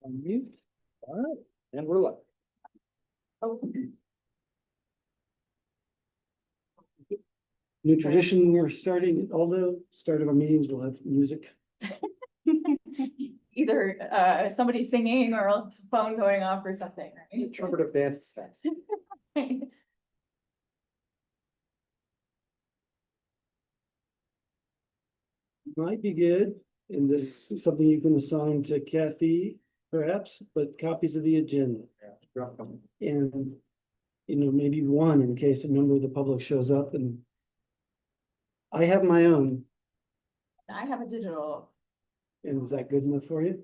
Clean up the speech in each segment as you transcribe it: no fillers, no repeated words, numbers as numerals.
Unmute. All right, and we're live. Oh, New tradition we're starting, all the start of our meetings, we'll have music. either somebody singing or a phone going off or something, right? Interpretive dance. Might be good, and this is something you can assign to Kathy perhaps, but copies of the agenda. And, maybe one in case a member of the public shows up, and I have my own, I have a digital and is that good enough for you?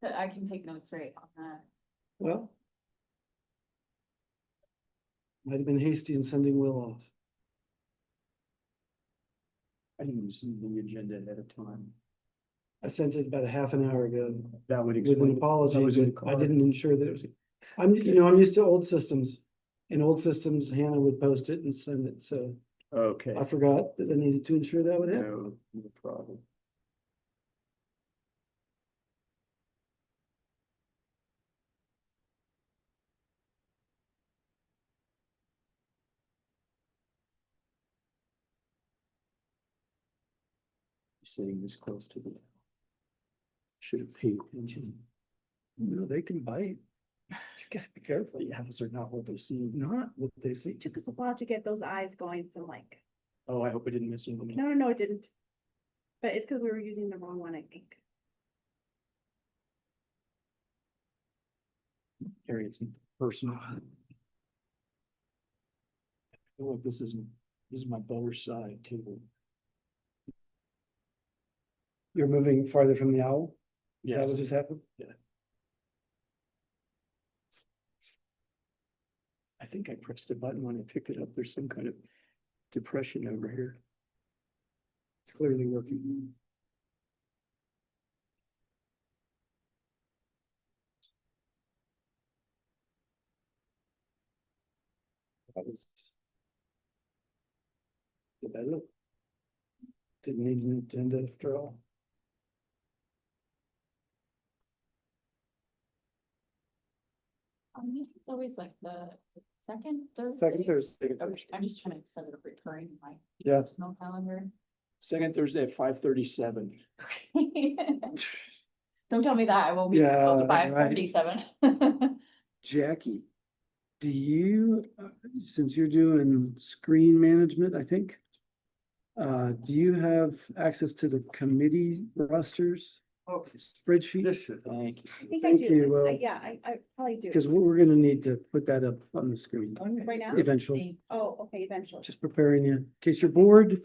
that I can take notes right on that. Well. Might have been hasty in sending Will off. I didn't see the agenda ahead of time. I sent it about a half an hour ago That would with an explain. apology, That was in but I car. didn't ensure that it was. I'm used to old systems. In old systems, Hannah would post it and send it, so Okay. I forgot that I needed to ensure that would happen. No problem. Sitting this close to the. Should have paid attention. They can bite. You gotta be careful. The apples are not what they seem. Not what they see. Took us a while to get those eyes going, so like, Oh, I hope I didn't miss anything. no, it didn't. But it's because we were using the wrong one, I think. Harry, it's personal. I feel like this is my better side too. You're moving farther from the owl? Is that Yes. what just happened? I think I pressed a button when I picked it up. There's some kind of depression over here. It's clearly working. That was. Did that look? Didn't need an agenda after all. It's always like the second, third. Second Thursday. Okay, I'm just trying to set it up recurring in my Yeah. personal calendar. Second Thursday at 5:37. Don't tell me that, I won't be Yeah, until right. 5:37. Jackie, do you, since you're doing screen management, I think. Do you have access to the committee rosters Okay. spreadsheet? Thank you. I think I Thank do. you, Yeah, I probably do. Because we're gonna need to put that up on the screen Right now? eventually, Oh, okay, eventually. just preparing you, in case you're bored,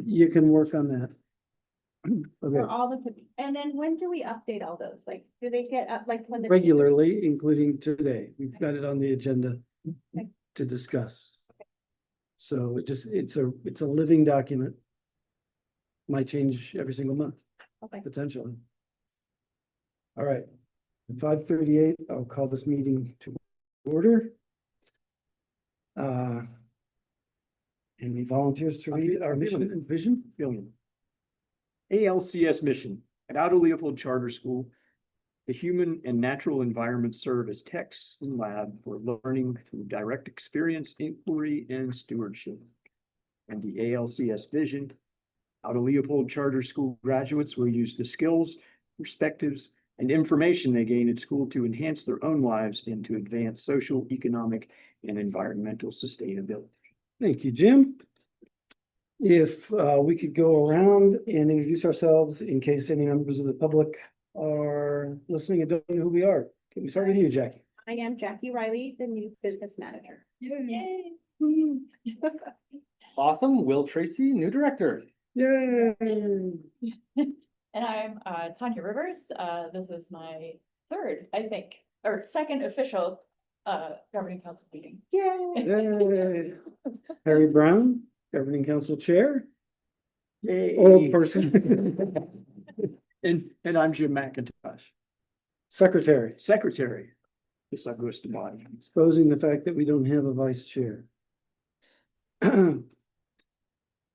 you can work on that. For Okay, all the, and then when do we update all those? Like, do they get up, like when the? regularly, including today, we've got it on the agenda Okay. to discuss. So it's a living document. Might change every single month, Okay, potentially. All right, 5:38, I'll call this meeting to order. Any volunteers to read our mission and vision? Billion. ALCS mission at Auto Leopold Charter School. The human and natural environment serve as texts and lab for learning through direct experience, inquiry, and stewardship. And the ALCS vision, Auto Leopold Charter School graduates will use the skills, perspectives, and information they gain at school to enhance their own lives and to advance social, economic, and environmental sustainability. Thank you, Jim. If we could go around and introduce ourselves in case any members of the public are listening and don't know who we are. Can we start with you, Jackie? I am Jackie Riley, the new business manager. Yay. Awesome. Will Tracy, new director. Yay! And I'm Tanya Rivers. This is my third, I think, or second official governing council meeting. Yay. Yay! Harry Brown, Governing Council Chair, Yay. old person. And I'm Jim McIntosh, Secretary, secretary. This Augusta body. exposing the fact that we don't have a vice chair.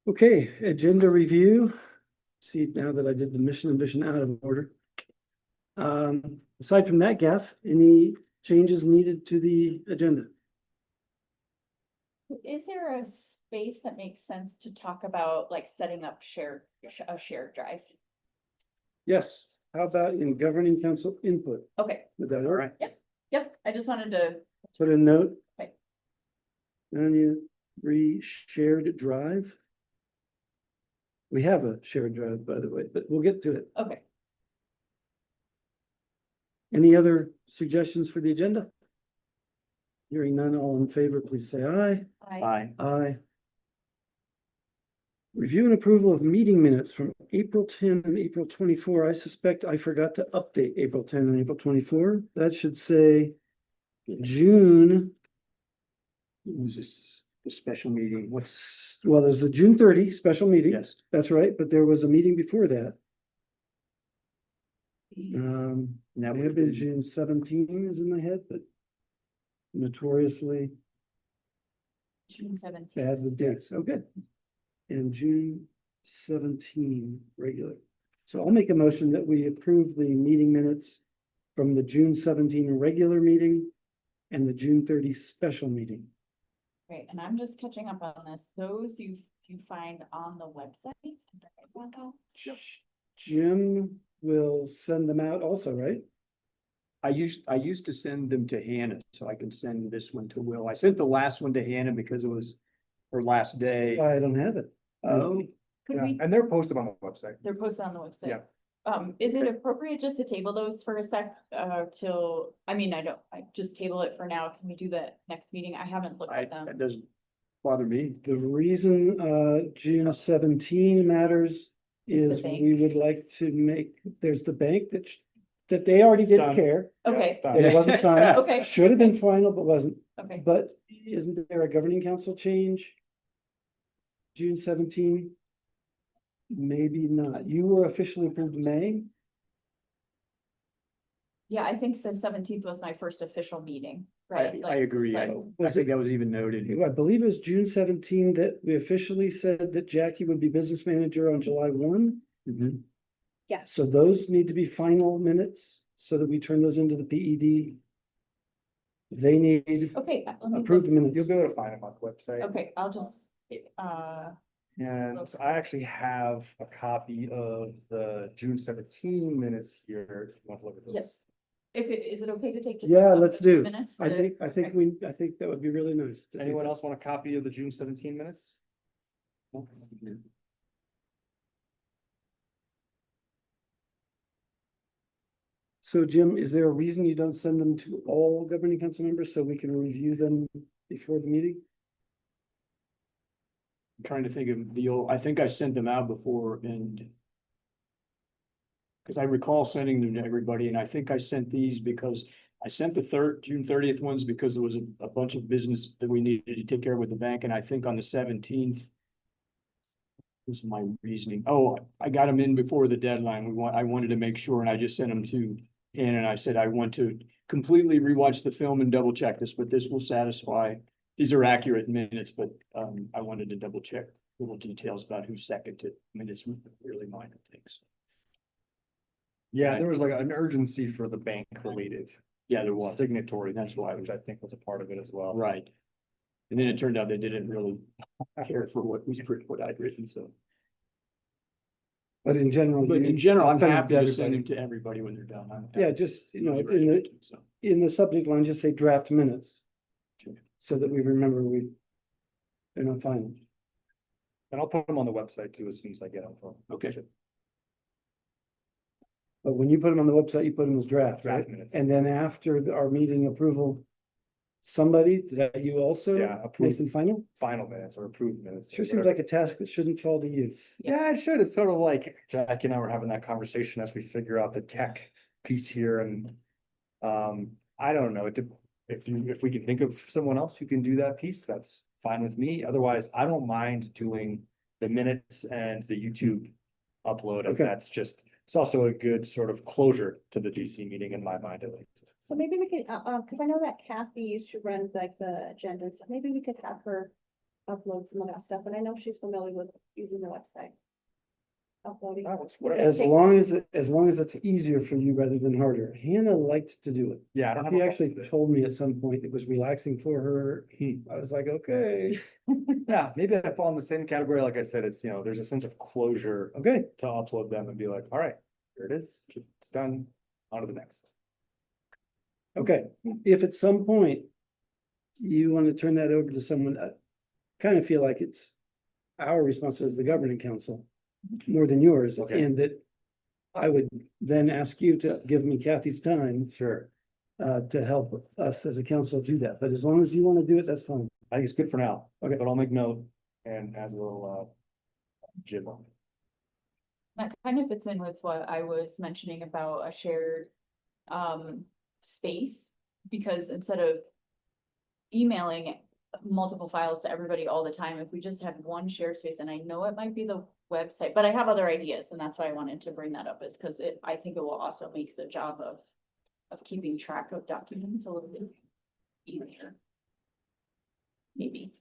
Okay, agenda review. See, now that I did the mission and vision out of order. Aside from that, Gaff, any changes needed to the agenda? Is there a space that makes sense to talk about like setting up a shared drive? Yes, how about in governing council input? Okay, Would that work? yep, I just wanted to, Put a note. Okay. And you shared drive. We have a shared drive, by the way, but we'll get to it. okay, Any other suggestions for the agenda? Hearing none, all in favor, please say aye. Aye. Aye. Review and approval of meeting minutes from April 10 and April 24. I suspect I forgot to update April 10 and April 24. That should say June. It was this, the special meeting, Well, there's the June 30 special meeting. yes, That's right, but there was a meeting before that. and that May would have been June 17 is in my head, but notoriously June 17th. bad with dates. Oh, good. And June 17 regular. So I'll make a motion that we approve the meeting minutes from the June 17 regular meeting and the June 30 special meeting. Great, and I'm just catching up on this. Those you find on the website. Jim will send them out also, right? I used to send them to Hannah, so I can send this one to Will. I sent the last one to Hannah because it was her last day. I don't have it. Oh, Could Yeah, we, and they're posted on the website. they're posted on the website. Yeah. Is it appropriate just to table those for a sec, till, I mean, I just table it for now. Can we do the next meeting? I haven't looked at them. that doesn't bother me. The reason June 17 matters Is the is bank. we would like to make, there's the bank that they already didn't done. care. Okay, That it wasn't signed. Okay. Should have been final, but wasn't. okay. But isn't there a governing council change? June 17? Maybe not. You were officially approved May. Yeah, I think the 17th was my first official meeting, right? I agree. I Was think it, that was even noted. I believe it was June 17 that we officially said that Jackie would be business manager on July 1. Mhm. So those need to be final minutes so that we turn those into the PED. They need Okay, let me approved look. minutes. You'll be able to find them on the website. Okay, I'll just, And Okay. I actually have a copy of the June 17 minutes here. If you want to look at those. yes. Is it okay to take just? Yeah, a let's few do. minutes I to- think okay. I think that would be really nice. to do Anyone that. else want a copy of the June 17 minutes? So Jim, is there a reason you don't send them to all governing council members so we can review them before the meeting? I'm trying to think of the old, I think I sent them out before and because I recall sending them to everybody, and I think I sent these because I sent the June 30th ones because there was a bunch of business that we needed to take care of with the bank, and I think on the 17th. This is my reasoning. Oh, I got them in before the deadline. I wanted to make sure, and I just sent them to Ann, and I said, I want to completely rewatch the film and double check this, but this will satisfy. These are accurate minutes, but I wanted to double check little details about who seconded. I mean, it's really minor things. Yeah, there was like an urgency for the bank related Yeah, there was. signatory. That's why. Which I think was a part of it as well. Right. And then it turned out they didn't really care for what I'd written, so. But in general. But you- in general, I'm send them happy to send everybody. them to everybody when they're done. I'm Yeah, happy just, to you know, be ready to, so. in the subject line, just say draft minutes. Sure. So that we remember they're not final. And I'll put them on the website too as soon as I get them from. Okay. But when you put them on the website, you put them as draft, right? Draft minutes. And then after our meeting approval, somebody, is that you also? Yeah, Makes approved them final? final minutes or approved minutes. or Sure seems whatever. like a task that shouldn't fall to you. Yeah, it should. It's sort of like Jackie and I were having that conversation as we figure out the tech piece here and. I don't know, if we can think of someone else who can do that piece, that's fine with me. Otherwise, I don't mind doing the minutes and the YouTube upload as Okay. that's just, it's also a good sort of closure to the DC meeting in my mind at least. So maybe we could, cause I know that Kathy used to run like the agenda, so maybe we could have her upload some of that stuff, and I know she's familiar with using the website. uploading. Whatever. As long as it's easier for you rather than harder. Hannah liked to do it. Yeah, I don't have. She a actually problem with told me at some point it was relaxing for her. I was like, okay, it. Yeah, maybe I fall in the same category. Like I said, it's, there's a sense of closure okay. to upload them and be like, all right, here it is. It's done. On to the next. Okay, if at some point you want to turn that over to someone, I kind of feel like it's our responsibility as the governing council more than yours, Okay. and that I would then ask you to give me Kathy's time Sure. to help us as a council do that. But as long as you want to do it, that's fine. I think it's good for now. Okay. But I'll make note and as a little jib on it. That kind of fits in with what I was mentioning about a shared space, because instead of emailing multiple files to everybody all the time, if we just had one shared space, and I know it might be the website, but I have other ideas, and that's why I wanted to bring that up, is because I think it will also make the job of keeping track of documents a little bit easier. Maybe.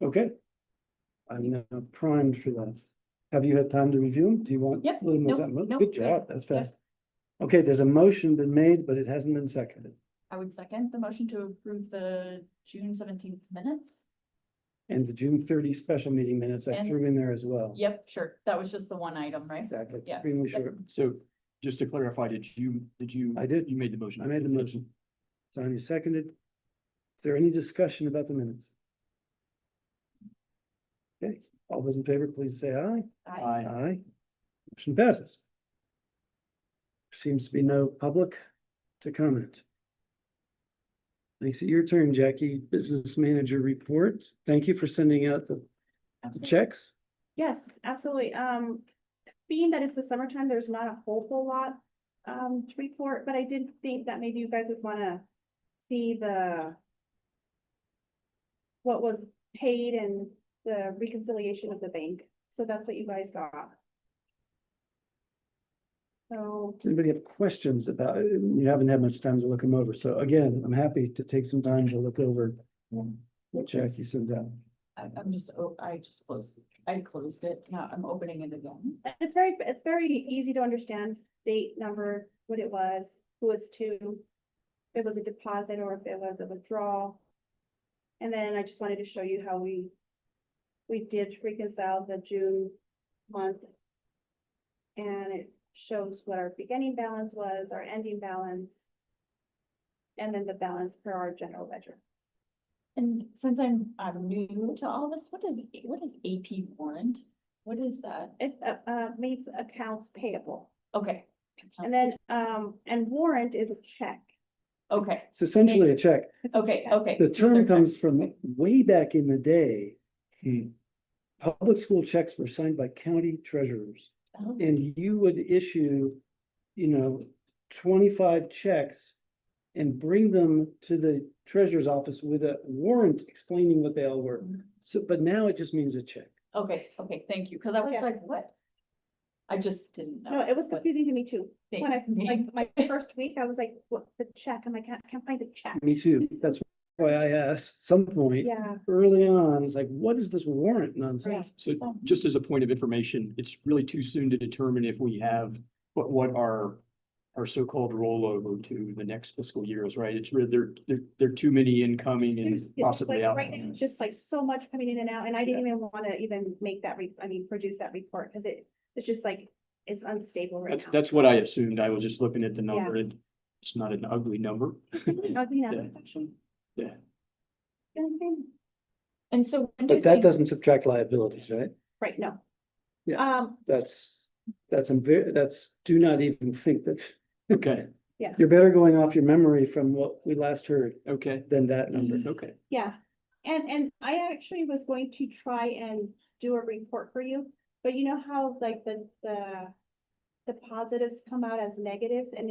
Okay. I'm now primed for that. Have you had time to review them? Do you want Yep. a little more Nope. time? Well, Nope. good job, that's Yeah. fast. Okay, there's a motion been made, but it hasn't been seconded. I would second the motion to approve the June 17th minutes. And the June 30 special meeting minutes I And- threw in there as well. Yep, sure. That was just the one item, right? Exactly, Yeah. extremely Yep. short. So just to clarify, did you? I did. You made the motion. I made the motion. Tanya seconded. Is there any discussion about the minutes? Okay, all those in favor, please say aye. Aye. Aye. Motion passes. Seems to be no public to comment. Makes it your turn, Jackie, business manager report. Thank you for sending out the checks. Yes, absolutely. Being that it's the summertime, there's not a whole lot to report, but I did think that maybe you guys would wanna see what was paid and the reconciliation of the bank. So that's what you guys got. So, Does anybody have questions about it? You haven't had much time to look them over. So again, I'm happy to take some time to look over what Jackie sent out. I closed it. Now I'm opening it again. it's very easy to understand, date, number, what it was, who it's to, if it was a deposit or if it was a withdrawal. And then I just wanted to show you how we did reconcile the June month. And it shows what our beginning balance was, our ending balance. And then the balance per our general ledger. And since I'm new to all this, what is AP warrant? What is that? It means accounts payable. Okay. And then, and warrant is a check. Okay, It's essentially a check. It's a okay, check. okay. The term They're comes check. from way back in the day. Public school checks were signed by county treasurers. Oh, And you would issue, 25 checks and bring them to the treasurer's office with a warrant explaining what they all were. So, but now it just means a check. Okay, thank you, because I was Yeah. like, what? I just didn't know. No, it was what confusing to me too. When I, things like, mean. my first week, I was like, what, the check? I'm like, I can't find the check. Me too. That's why I asked some point Yeah, early on, it's like, what is this warrant nonsense? So just as a point of information, it's really too soon to determine if we have what our so-called rollover to the next fiscal year is, right? It's really, there are too many incoming and It's possibly like out. right now, it's just like so much coming in and out, and I didn't even wanna even make that produce that report, cause it's just like, it's unstable right now. That's what I assumed. I was just looking at the number and it's not an ugly number. Ugly Yeah. numbers, actually. Yeah. Mm-hmm. And so when do you But that think, doesn't subtract liabilities, right? Right, no. Yeah. That's, do not even think that, Okay, you're better going off your memory from what we last heard okay, than that number. okay. Yeah, and I actually was going to try and do a report for you, but you know how like the positives come out as negatives and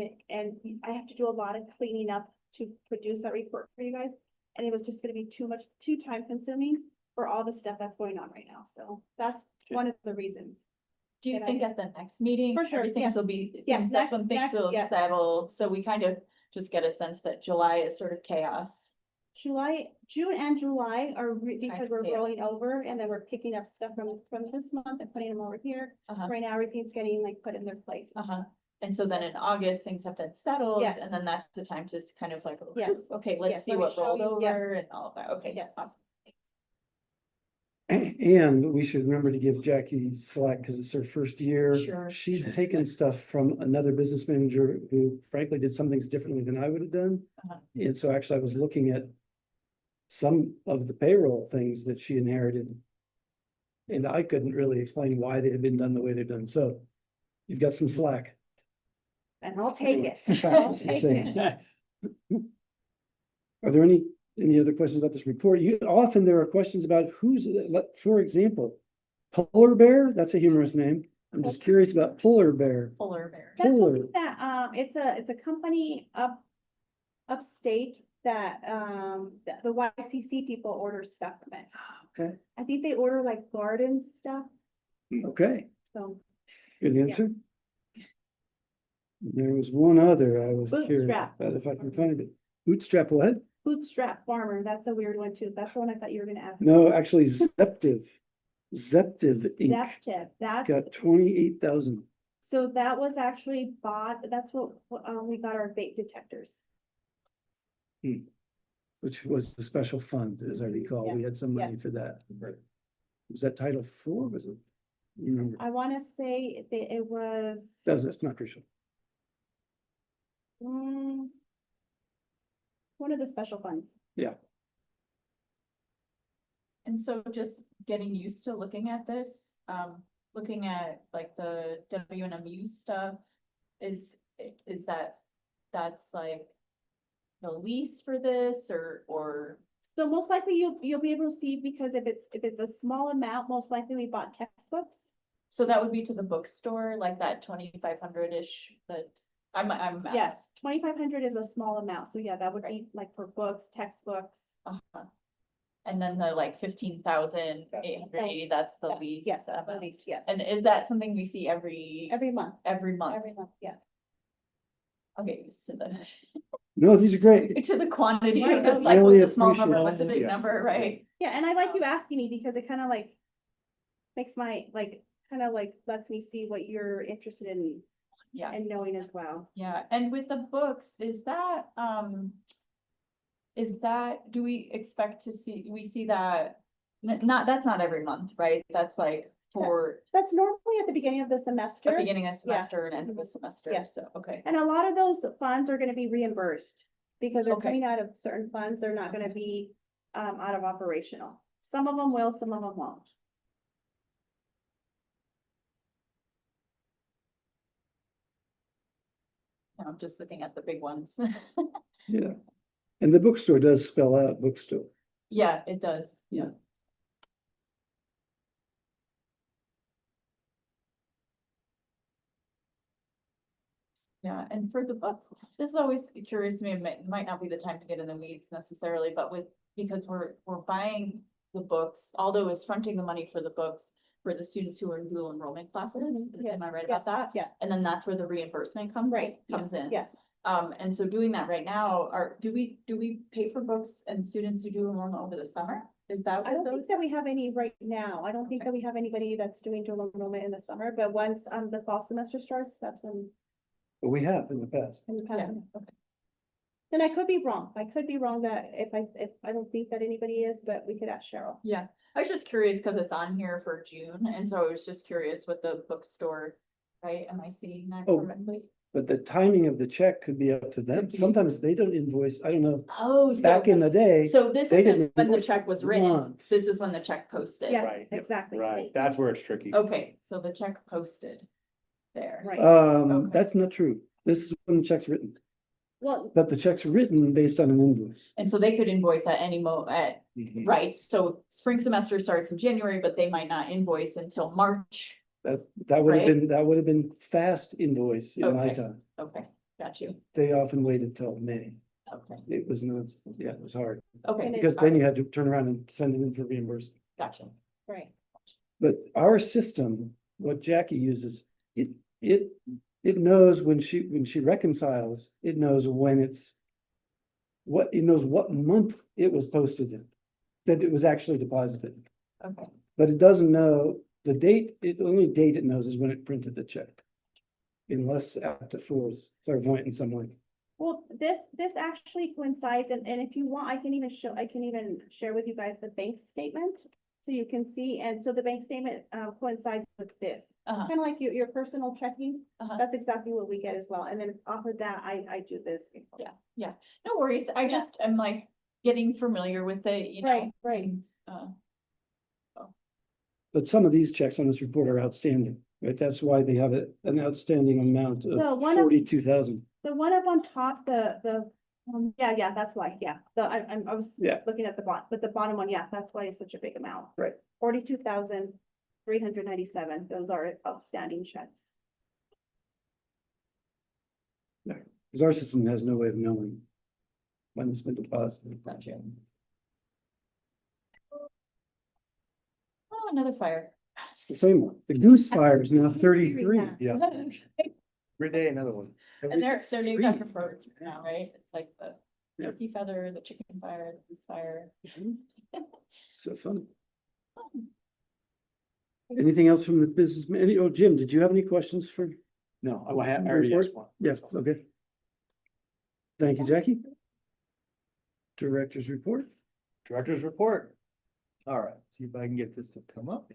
I have to do a lot of cleaning up to produce that report for you guys. And it was just gonna be too time consuming for all the stuff that's going on right now. So that's one of the reasons. do you and think at the next meeting? For sure, Everything yes. will be, Yes, that's when things next, will yes. settle, so we kind of just get a sense that July is sort of chaos. June and July are because we're Yeah. rolling over and then we're picking up stuff from this month and putting them over here. Uh-huh. Right now, everything's getting like put in their place. Uh-huh. And so then in August, things have been settled, Yes. and then that's the time to kind of like, Yes. okay, let's Yes, see let me what show rolled you. Yes. over and all of that. Okay, Yes. awesome. And we should remember to give Jackie slack because it's her first year. Sure, She's sure. taken stuff from another business manager who frankly did some things differently than I would have done. Uh-huh. And so actually I was looking at some of the payroll things that she inherited. And I couldn't really explain why they had been done the way they're done. So you've got some slack. And I'll take it. I'll take it. Are there any other questions about this report? Often there are questions about for example, Polar Bear, that's a humorous name. I'm just curious about Polar Bear. Polar bear. That's Polar. something that, it's a company upstate that, the YCC people order stuff from it. Okay, I think they order like garden stuff, okay, so. good answer. There was one other I was curious Bootstrap. about if I can find it. Bootstrap what? Bootstrap farmer, that's a weird one too. That's the one I thought you were gonna ask. No, actually Zeptiv. Zeptiv Inc. Zeptiv, that's, got 28,000. so that was actually bought, that's what, we got our bait detectors. Which was a special fund, as I recall. We had some Yeah. money for that. Was that Title IV? Was it? You remember? I wanna say that it was. That's not crucial. mm, One of the special funds. And so just getting used to looking at this, looking at like the WNMU stuff, is that's like the lease for this or, So most likely you'll be able to see, because if it's a small amount, most likely we bought textbooks. so that would be to the bookstore, like that 2,500-ish, that I'm. Yes, 2,500 is a small amount, so yeah, that would be like for books, textbooks. Uh-huh. And then the like 15,880, that's the Yeah, lease. yes, the amount. lease, yes. And is that something we see every Month, month? every month, yeah. I'll get used to the No, these are great. to the quantity Right, of no, this, you like really what's a small number, appreciate what's a it. big Yes. number, right? Yeah, and I like you asking me because it kind of like makes my, like, kind of like lets me see what you're interested in Yeah, and knowing as well. yeah, and with the books, do we expect to see, we see that, that's not every month, right? That's like for That's normally at the beginning of the the semester. beginning of semester and end of the semester, Yes. so, okay. And a lot of those funds are gonna be reimbursed because they're Okay. coming out of certain funds. They're not gonna be out of operational. Some of them will, some of them won't. I'm just looking at the big ones. Yeah. And the bookstore does spell out bookstore. Yeah, it does, yeah. Yeah, and for the books, this is always curious to me, it might not be the time to get in the weeds necessarily, but because we're buying the books, Aldo is fronting the money for the books for the students who are in dual enrollment classes, Mhm, am I right yes, about that? yeah. And then that's where the reimbursement comes in. Yes, And so doing that right now, do we pay for books and students who do enrollment over the summer? Is that I what don't think those? that we have any right now. I don't think Okay. that we have anybody that's doing dual enrollment in the summer, but once the fall semester starts, that's when. But we have in the past. In the past. Yeah, okay. And I could be wrong. I could be wrong that if I don't think that anybody is, but we could ask Cheryl. Yeah, I was just curious because it's on here for June, and so I was just curious with the bookstore, right? Am I seeing that Oh. correctly? But the timing of the check could be up to them. Could be. Sometimes they don't invoice. I don't know. Oh, so, Back in the day, so this they isn't didn't when the invoice check was written, once. this is when the check posted. Yes, Right, yep, exactly. Right, that's where it's tricky. Okay, so the check posted there. Right. Okay. That's not true. This is when the check's written, Well, but the check's written based on an invoice. And so they could invoice at Mhm. right, so spring semester starts in January, but they might not invoice until March. That would have Right. that would have been fast invoice in my Okay. time. Okay, got you. They often waited till May. Okay, It was not, yeah, it was hard. okay. And it- Because then you had to turn around and send it in for reimbursement. Gotcha. right. But our system, what Jackie uses, it knows when she reconciles, it knows when it's what, it knows what month it was posted in, that it was actually deposited. Okay, But it doesn't know the date, the only date it knows is when it printed the check. Unless Apta Four is clairvoyant in some way. Well, this actually coincides, and if you want, I can even share with you guys the bank statement. So you can see, and so the bank statement coincides with this, uh-huh, kind of like your personal checking. uh-huh. That's exactly what we get as well, and then off of that, I do this. Yeah, no worries. I just am like getting familiar with it, you know. Right. and, But some of these checks on this report are outstanding, right? That's why they have an outstanding amount The of one of- 42,000. The one up on top, yeah, that's why, yeah, I was Yeah. looking at the bottom, but the bottom one, yeah, that's why it's such a big amount. Right. 42,397, those are outstanding checks. Because our system has no way of knowing when it's been deposited. Gotcha. Oh, another fire. It's the same one. The Goose Fire is now 33. Yeah, every day another one. And they're new Every- preferred now, right? It's like the Yeah. turkey feather, the chicken fire, the goose fire. So fun. Anything else from the business? Oh, Jim, did you have any questions for? No, I already asked one. Yes, okay. Thank you, Jackie. Director's report. Director's report. All right, see if I can get this to come up.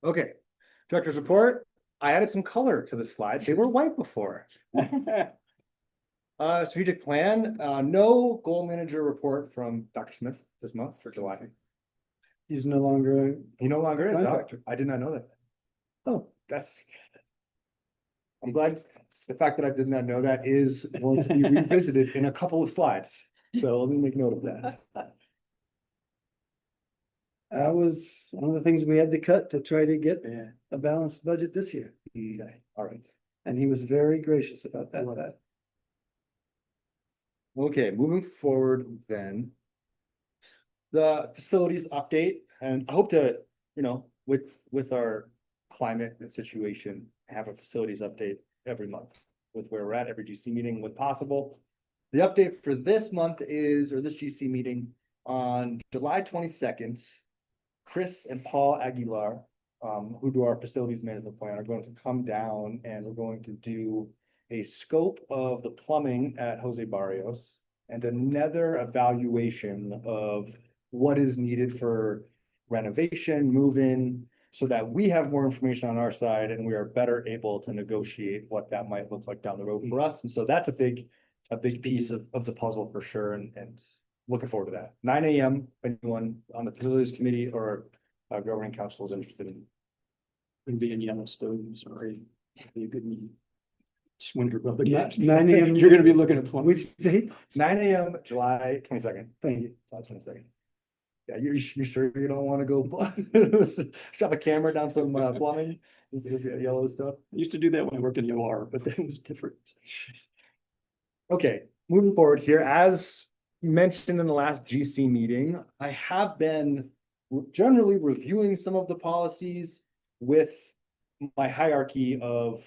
Okay, director's report. I added some color to the slides. They were white before. Strategic plan, no goal manager report from Dr. Smith this month for July. He's no longer, He no longer is. Contractor. I did not know that. oh, That's. I'm glad the fact that I did not know that is going to be revisited in a couple of slides. So let me make note of that. that was one of the things we had to cut to try to get Yeah. a balanced budget this year. Okay, all right. And he was very gracious about that. Okay, moving forward then. The facilities update, and I hope to, you know, with our climate and situation, have a facilities update every month. With where we're at, every GC meeting when possible. The update for this month is, or this GC meeting, on July 22nd. Chris and Paul Aguilar, who do our facilities management plan, are going to come down and we're going to do a scope of the plumbing at Jose Barrios and another evaluation of what is needed for renovation, move-in, so that we have more information on our side and we are better able to negotiate what that might look like down the road for us. And so that's a big piece of the puzzle for sure, and looking forward to that. 9 AM, if anyone on the facilities committee or governing council is interested in. Gonna be in Yellowstone, sorry. Be a good meeting. Just winter rub it. 9 AM. You're gonna be looking at plumbing. Which date? 9 AM, July 22nd. Thank you. July 22nd. Yeah, you sure you don't want to go shove a camera down some plumbing? Yellow stuff. I used to do that when I worked in the OR, but that was different. Okay, moving forward here, as mentioned in the last GC meeting, I have been generally reviewing some of the policies with my hierarchy of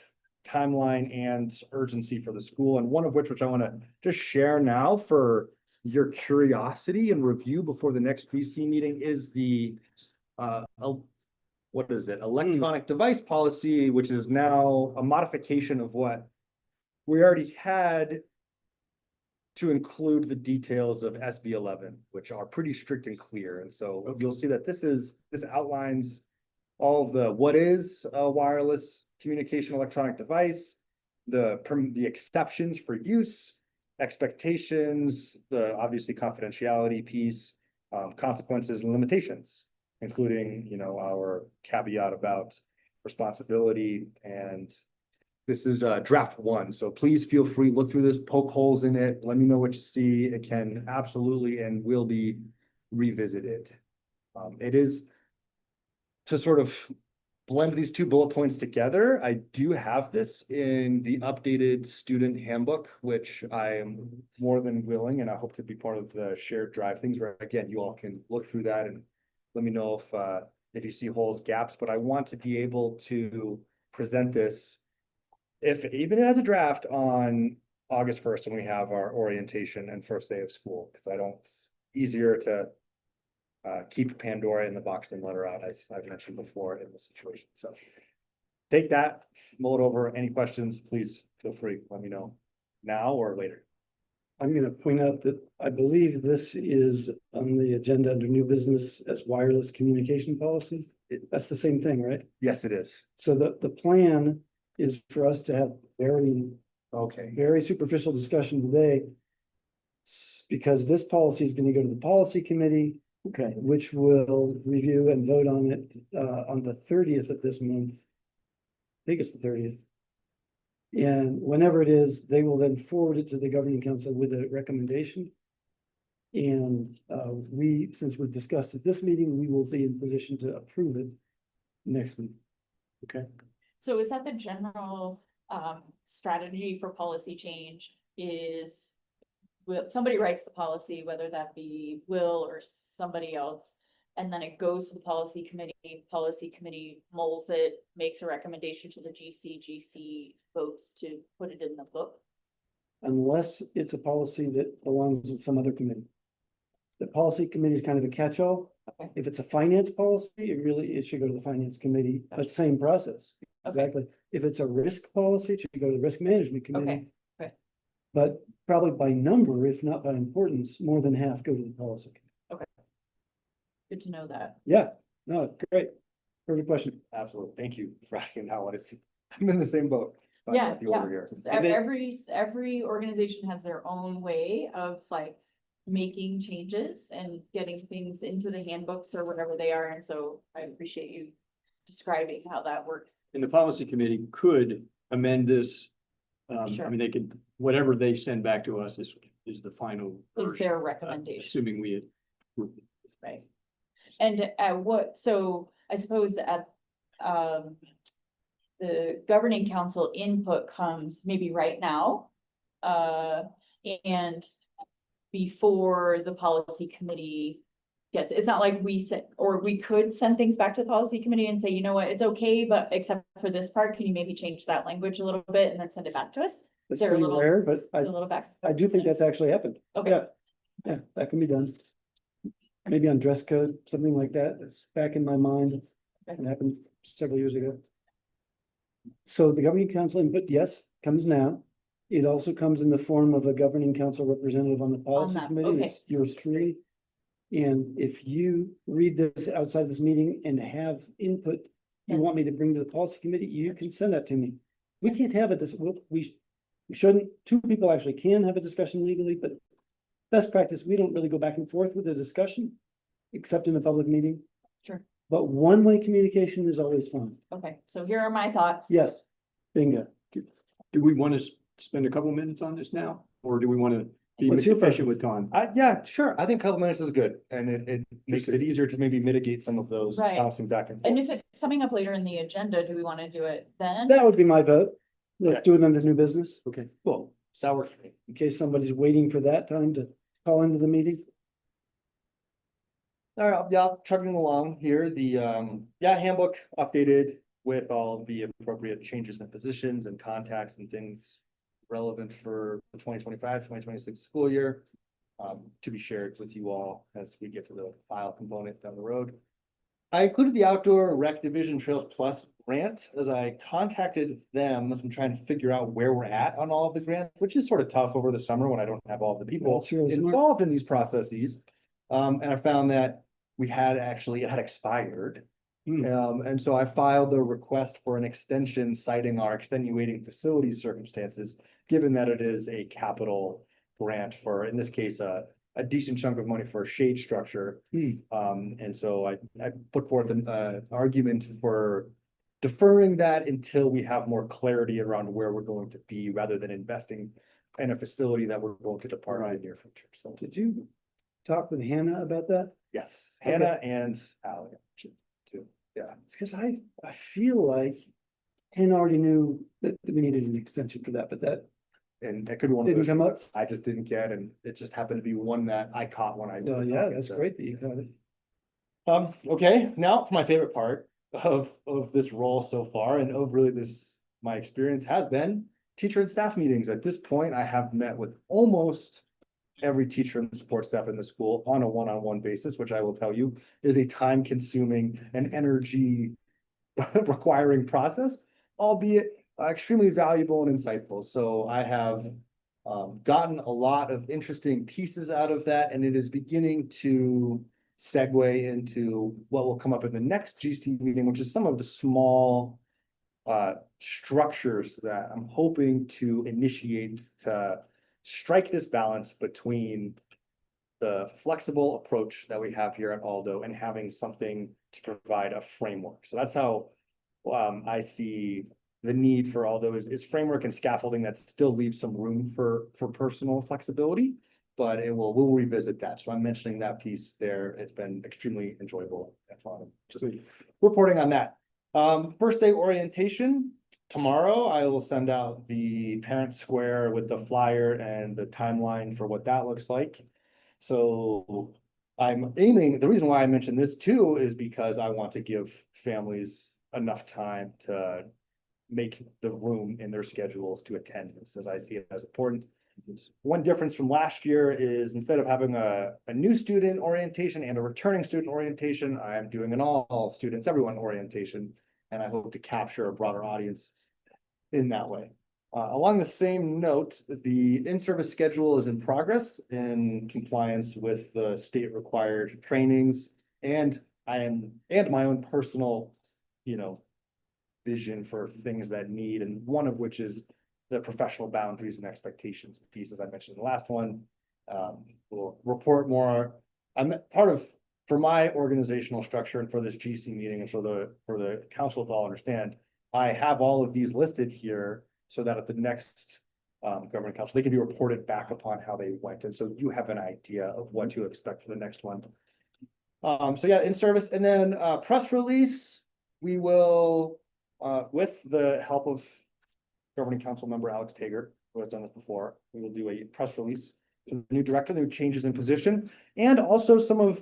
timeline and urgency for the school, and one of which I want to just share now for your curiosity and review before the next GC meeting is the what is it? Electronic device policy, which is now a modification of what we already had to include the details of SB 11, which are pretty strict and clear. And so you'll see that this outlines all of the what is a wireless communication electronic device, the exceptions for use, expectations, the obviously confidentiality piece, consequences and limitations, including, you know, our caveat about responsibility and this is draft one, so please feel free, look through this, poke holes in it, let me know what you see. It can absolutely and will be revisited. It is to sort of blend these two bullet points together. I do have this in the updated student handbook, which I am more than willing, and I hope to be part of the shared drive things where, again, you all can look through that and let me know if you see holes, gaps, but I want to be able to present this if even as a draft on August 1st when we have our orientation and first day of school, because it's easier to keep Pandora in the box and let her out, as I've mentioned before in this situation. So take that, mull it over. Any questions, please feel free, let me know now or later. I'm gonna point out that I believe this is on the agenda under new business as wireless communication policy. That's the same thing, right? Yes, it is. So the plan is for us to have Okay. very superficial discussion today. Because this policy is gonna go to the policy committee, Okay. which will review and vote on it on the 30th of this month. I think it's the 30th. And whenever it is, they will then forward it to the governing council with a recommendation. And since we've discussed at this meeting, we will be in position to approve it next week. Okay. So is that the general strategy for policy change is somebody writes the policy, whether that be Will or somebody else, and then it goes to the policy committee molds it, makes a recommendation to the GC votes to put it in the book? Unless it's a policy that belongs with some other committee. The policy committee is kind of a catch-all. Okay. If it's a finance policy, it should go to the finance committee, but same process. Okay. Exactly. If it's a risk policy, it should go to the risk management committee. Okay. Okay. But probably by number, if not by importance, more than half go to the policy. Good to know that. Yeah, no, great. Perfect question. Absolutely. Thank you for asking that one. I'm in the same boat. I'm Yeah, at the order here. And then- Every organization has their own way of like making changes and getting things into the handbooks or whatever they are, and so I appreciate you describing how that works. And the policy committee could amend this. I Sure. mean, they could, whatever they send back to us is the final Is version, their recommendation, assuming we. right? And at what, so I suppose at the governing council input comes maybe right now. And before the policy committee gets, it's not like we said, or we could send things back to the policy committee and say, you know what, it's okay, but except for this part, can you maybe change that language a little bit and then send it back to us? That's there a pretty little- rare, but A little back. I do think that's actually happened. Okay, Yeah, yeah, that can be done. Maybe on dress code, something like that. It's back in my mind. It happened several years ago. So the governing council input, yes, comes now. It also comes in the form of a governing council representative on the policy that, committee. okay. It's yours truly. And if you read this outside this meeting and have input you want me to bring to the policy committee, you can send that to me. We can't have we shouldn't, two people actually can have a discussion legally, but best practice, we don't really go back and forth with the discussion, except in a public meeting. Sure. But one-way communication is always fun. okay, so here are my thoughts. Yes, bingo. Do we want to spend a couple minutes on this now, or do we want to be What's your efficient preference? with time? Yeah, sure. I think a couple minutes is good, and it makes it easier to maybe mitigate some of those Right. bouncing back and And forth. if it's coming up later in the agenda, do we want to do it then? That would be my vote. Let's Okay. do it under new business, Okay. Cool. That works for me. in case somebody's waiting for that time to call into the meeting. All right, yeah, chugging along here, the handbook updated with all the appropriate changes and positions and contacts and things relevant for the 2025-2026 school year. To be shared with you all as we get to the file component down the road. I included the Outdoor Rec Division Trails Plus grant as I contacted them as I'm trying to figure out where we're at on all of the grants, which is sort of tough over the summer when I don't have all the people That's really smart. involved in these processes. And I found that it had expired. And so I filed a request for an extension citing our extenuating facility circumstances, given that it is a capital grant for, in this case, a decent chunk of money for a shade structure. And so I put forth an argument for deferring that until we have more clarity around where we're going to be, rather than investing in a facility that we're going to depart in the near future. So, Did you talk with Hannah about that? yes, Hannah and Ally too. Yeah. Because I feel like Hannah already knew that we needed an extension for that, but that And that could be one of didn't those come things up. I just didn't get, and it just happened to be one that I caught when I. So yeah, that's great that you got it. Okay, now for my favorite part of this role so far, and of really this, my experience has been teacher and staff meetings. At this point, I have met with almost every teacher and support staff in the school on a one-on-one basis, which I will tell you is a time-consuming and energy requiring process, albeit extremely valuable and insightful. So I have gotten a lot of interesting pieces out of that, and it is beginning to segue into what will come up in the next GC meeting, which is some of the small structures that I'm hoping to initiate to strike this balance between the flexible approach that we have here at Aldo and having something to provide a framework. So that's how I see the need for Aldo is framework and scaffolding that still leaves some room for personal flexibility, but we'll revisit that. So I'm mentioning that piece there. It's been extremely enjoyable and fun. Just reporting on that. First day orientation. Tomorrow, I will send out the parent square with the flyer and the timeline for what that looks like. So I'm aiming, the reason why I mentioned this too is because I want to give families enough time to make the room in their schedules to attend this, as I see it as important. One difference from last year is instead of having a new student orientation and a returning student orientation, I am doing an all students, everyone orientation. And I hope to capture a broader audience in that way. Along the same note, the in-service schedule is in progress in compliance with the state required trainings. And my own personal, vision for things that need, and one of which is the professional boundaries and expectations piece, as I mentioned in the last one. We'll report more. I'm part of, for my organizational structure and for this GC meeting and for the council to all understand, I have all of these listed here so that at the next government council, they can be reported back upon how they went. And so you have an idea of what to expect for the next one. So yeah, in service, and then press release, we will, with the help of governing council member Alex Tager, who has done this before, we will do a press release to the new director, the new changes in position, and also some of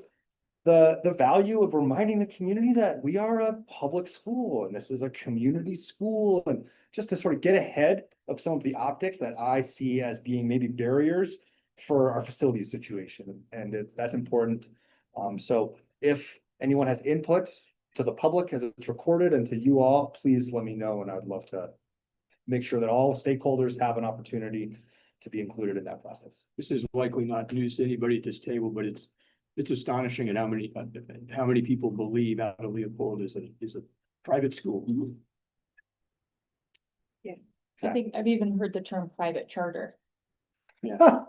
the value of reminding the community that we are a public school and this is a community school, and just to sort of get ahead of some of the optics that I see as being maybe barriers for our facility situation. And that's important. So if anyone has input to the public as it's recorded and to you all, please let me know. And I would love to make sure that all stakeholders have an opportunity to be included in that process. This is likely not news to anybody at this table, but it's astonishing at how many people believe Ada Leopold is a private school. I think I've even heard the term private charter. Yeah.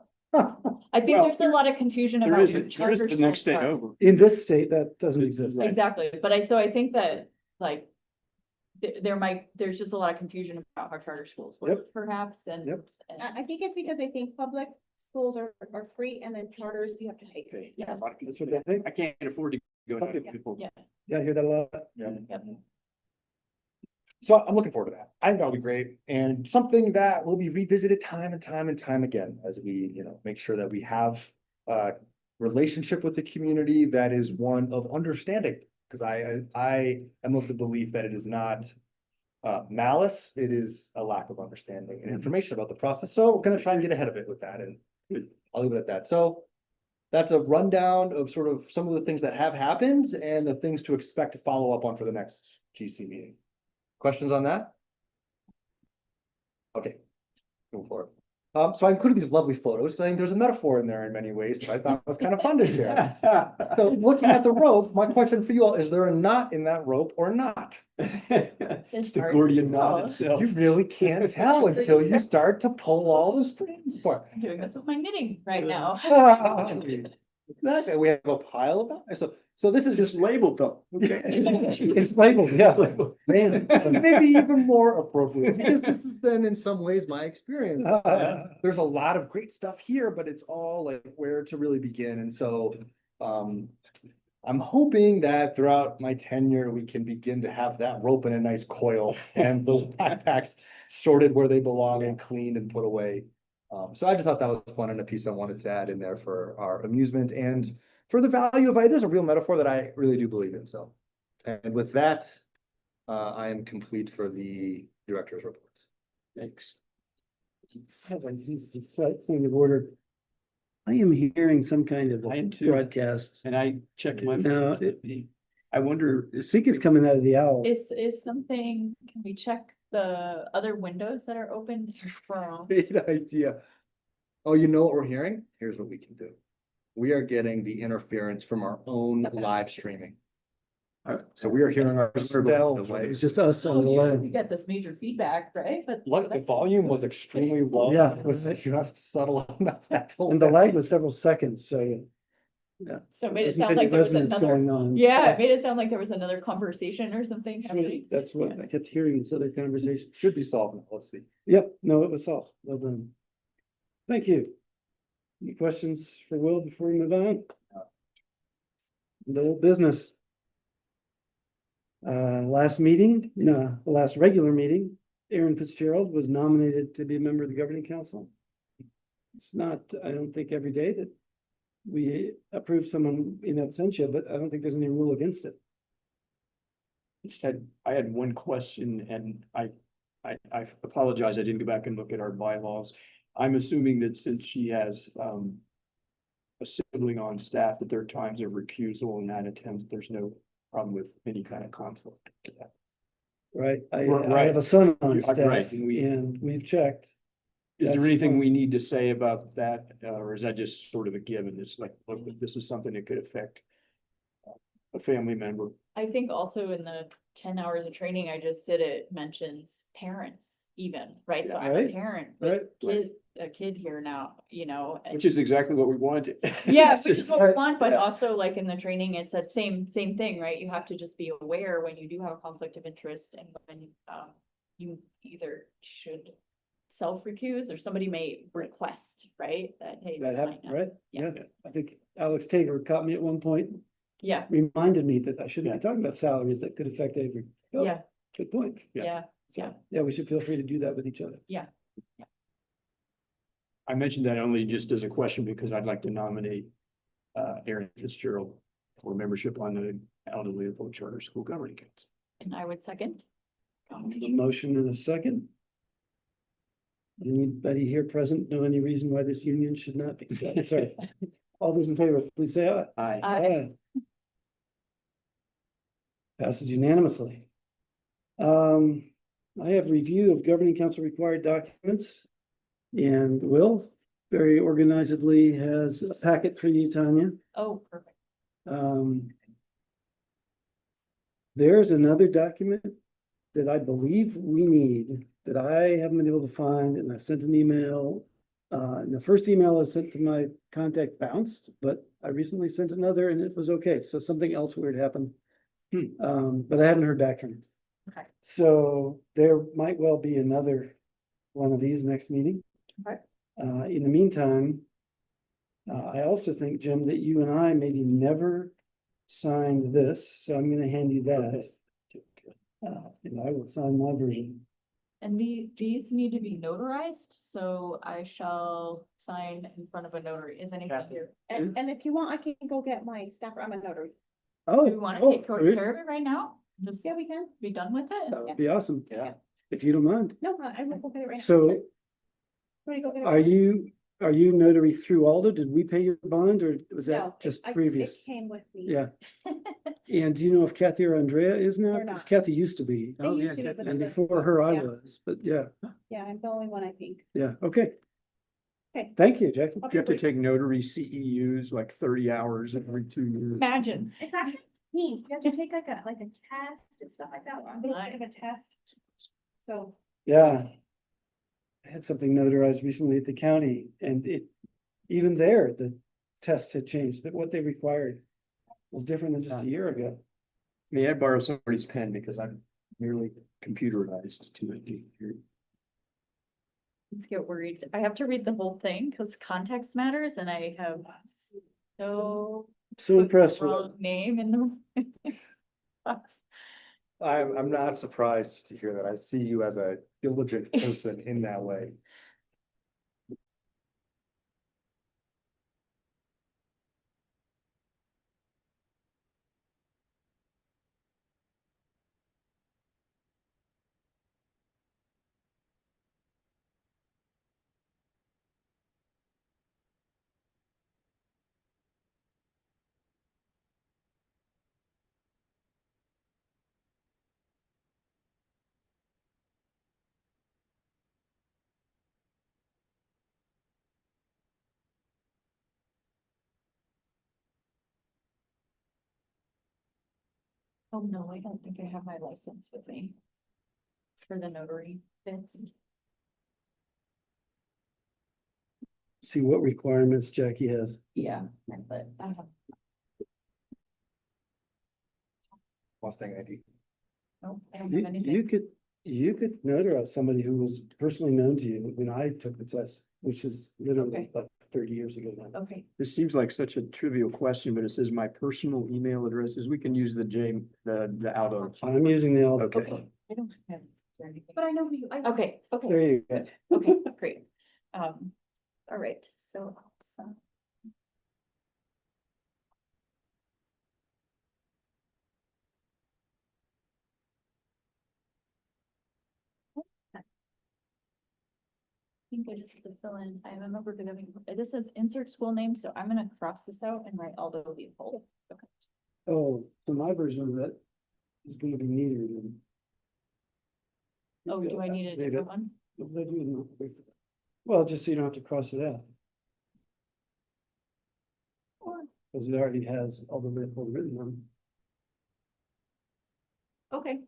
I think Well, there's a lot of confusion There about is, your there is charter the next school day part. over. In this state, that doesn't exist. Right. Exactly, but I think that like. There's just a lot of confusion about how charter schools work Yep. perhaps, and. Yep. and- I think it's because they think public schools are free and then charters you have to pay. Okay. Yeah. That's what they think. I can't afford to go to Okay. people. Yeah. Yeah, I hear that a lot. Yep. So I'm looking forward to that. I think that'll be great, and something that will be revisited time and time and time again as we, make sure that we have a relationship with the community that is one of understanding. Because I am of the belief that it is not malice, it is a lack of understanding and information about the process. So we're gonna try and get ahead of it with that, and I'll leave it at that. So that's a rundown of sort of some of the things that have happened and the things to expect to follow up on for the next GC meeting. Questions on that? Okay, move forward. So I included these lovely photos, because I think there's a metaphor in there in many ways that I thought was kind of fun to share. So looking at the rope, my question for you all, is there a knot in that rope or not? It's the hard Gordian to knot tell. itself. You really can't tell until you start to pull all the strings apart. I'm doing this with my knitting right now. Exactly, we have a pile of them. So this is Just just, labeled though, okay? it's labeled, yeah, man, maybe even more appropriate, because this has been in some ways my experience. There's a lot of great stuff here, but it's all like where to really begin, and so, I'm hoping that throughout my tenure, we can begin to have that rope in a nice coil and those backpacks sorted where they belong and cleaned and put away. So I just thought that was fun and a piece I wanted to add in there for our amusement and for the value of it is a real metaphor that I really do believe in. So, and with that, I am complete for the director's reports. Thanks. Slight point of order. I am hearing some kind of I am too. broadcast. And I checked my. No, I wonder, I think it's coming out of the owl. Is something, can we check the other windows that are open from? Great idea. Oh, you know what we're hearing? Here's what we can do. We are getting the interference from our own live streaming. So we are hearing ourselves. It's just us on Oh, the usually left. we get this major feedback, right? But. Look, the volume was extremely low. Yeah. It was just subtle enough. That's And the lag was several seconds, so. So it made it Wasn't sound any like there was resonance another, going on. yeah, it made it sound like there was another conversation or something. That's what I kept hearing in this other conversation. Should be solved. Now. Let's see. Yep, no, it was solved. Well done. Thank you. Any questions for Will before we move on? No business. Last meeting, no, the last regular meeting, Aaron Fitzgerald was nominated to be a member of the governing council. It's not, I don't think every day that we approve someone in absentia, but I don't think there's any rule against it. I had one question and I apologize, I didn't go back and look at our bylaws. I'm assuming that since she has, a sibling on staff, that there are times of recusal and that attempts, there's no problem with any kind of conflict. Right, I Right. have a son on Right, staff and and we've checked. Is there That's anything fine. we need to say about that, or is that just sort of a given? It's like, look, this is something that could affect a family member. I think also in the 10 hours of training I just did, it mentions parents even, right? So Yeah, I'm a right, parent right, with a kid here now, you know. and- Which is exactly what we wanted. Yeah, which is what we Right, want, but yeah. also like in the training, it's that same thing, right? You have to just be aware when you do have a conflict of interest and when you either should self-recuse or somebody may request, right? That, hey. That this happened, might not- right? Yeah. Yeah, I think Alex Tager caught me at one point, Yeah, reminded me that I shouldn't be talking about salaries that could affect Avery. Oh, yeah, good point. Yeah. yeah, So, yeah, we should feel free to do that with each other. I mentioned that only just as a question because I'd like to nominate Aaron Fitzgerald for membership on the Aldo Leopold Charter School Governing Council. and I would second. A motion and a second. Anybody here present know any reason why this union should not be? Sorry. All those in favor, please say aye. Aye. Aye. Passes unanimously. I have review of governing council required documents. And Will very organizedly has a packet for you, Tanya. Oh, perfect. There's another document that I believe we need that I haven't been able to find, and I've sent an email. And the first email I sent to my contact bounced, but I recently sent another and it was okay. So something else weird happened. But I haven't heard back from him. Okay. So there might well be another one of these next meeting. Okay. In the meantime, I also think, Jim, that you and I maybe never signed this, so I'm gonna hand you that. And I will sign my version. And these need to be notarized, so I shall sign in front of a notary. Is anyone here? And if you want, I can go get my staffer. I'm a notary. Oh, Do we want to take care great. of it right now? Just Yeah, we can. be done with That it? would be awesome. Yeah. If you don't mind. No, I will go get it right now. So Want me to go get it? are you notary through Aldo? Did we pay your bond or was No, that just it previous? came with me. Yeah. And do you know if Kathy or Andrea is now? They're 'Cause not. Kathy used to be. They used to be, but And they're- before her, I Yeah. was, but yeah, Yeah, I'm the only one, I think. yeah, okay. Okay. Thank you, Jackie. I'll Do you have to be take notary CEUs like 30 hours every 2 years? Imagine. It's actually neat. You have to take like a test and stuff like that. A little bit of a test. So, Yeah. I had something notarized recently at the county and even there, the test had changed, that what they required. was different than just a year ago. May I borrow somebody's pen because I'm nearly computerized to it. Let's get worried. I have to read the whole thing because context matters and I have so So impressed with wrong name in the. I'm not surprised to hear that. I see you as a diligent person in that way. Oh, no, I don't think I have my license with me. For the notary bits. See what requirements Jackie has. Yeah, but I have, Mustang ID. no, I don't have anything. You could notarize somebody who was personally known to you when I took the test, which is literally Okay. like 30 years ago now. Okay, This seems like such a trivial question, but it says my personal email addresses. We can use the out of. I'm using the, Okay. okay, I don't have anything. But I know who you, I. Okay, okay, there you go. okay, great. All right, so. I think I just have to fill in, I remember forgetting, this says insert school name, so I'm gonna cross this out and write Aldo Leopold. Okay. Oh, so my version of that is gonna be neither than. Oh, do I need a different one? What did I do with my- Well, just so you don't have to cross it out. Because it already has all the Leopold written on. Okay,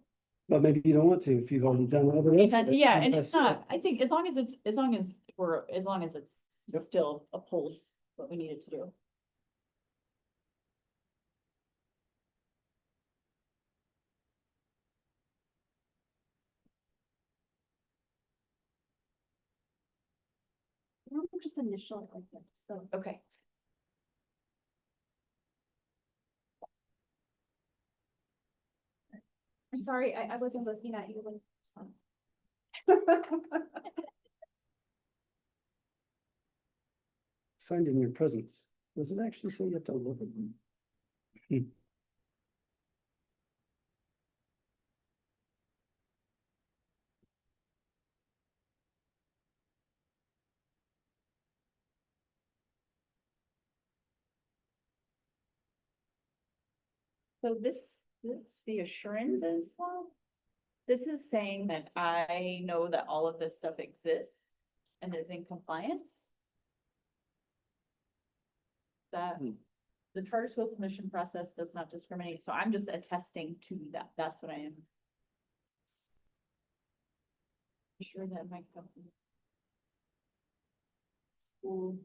But maybe you don't want to if you've already done all the rest of it. yeah, and it's That's it. not, I think as long as it's, as long as it's Yep. still upholds what we needed to do. Just initial it like that, so. Okay. I'm sorry, I wasn't looking at you when. Signed in your presence. Does it actually say you have to look at them? So this, the assurances, well, this is saying that I know that all of this stuff exists and is in compliance. That the charter school commission process does not discriminate, so I'm just attesting to that, that's what I am. Sure that my company. School.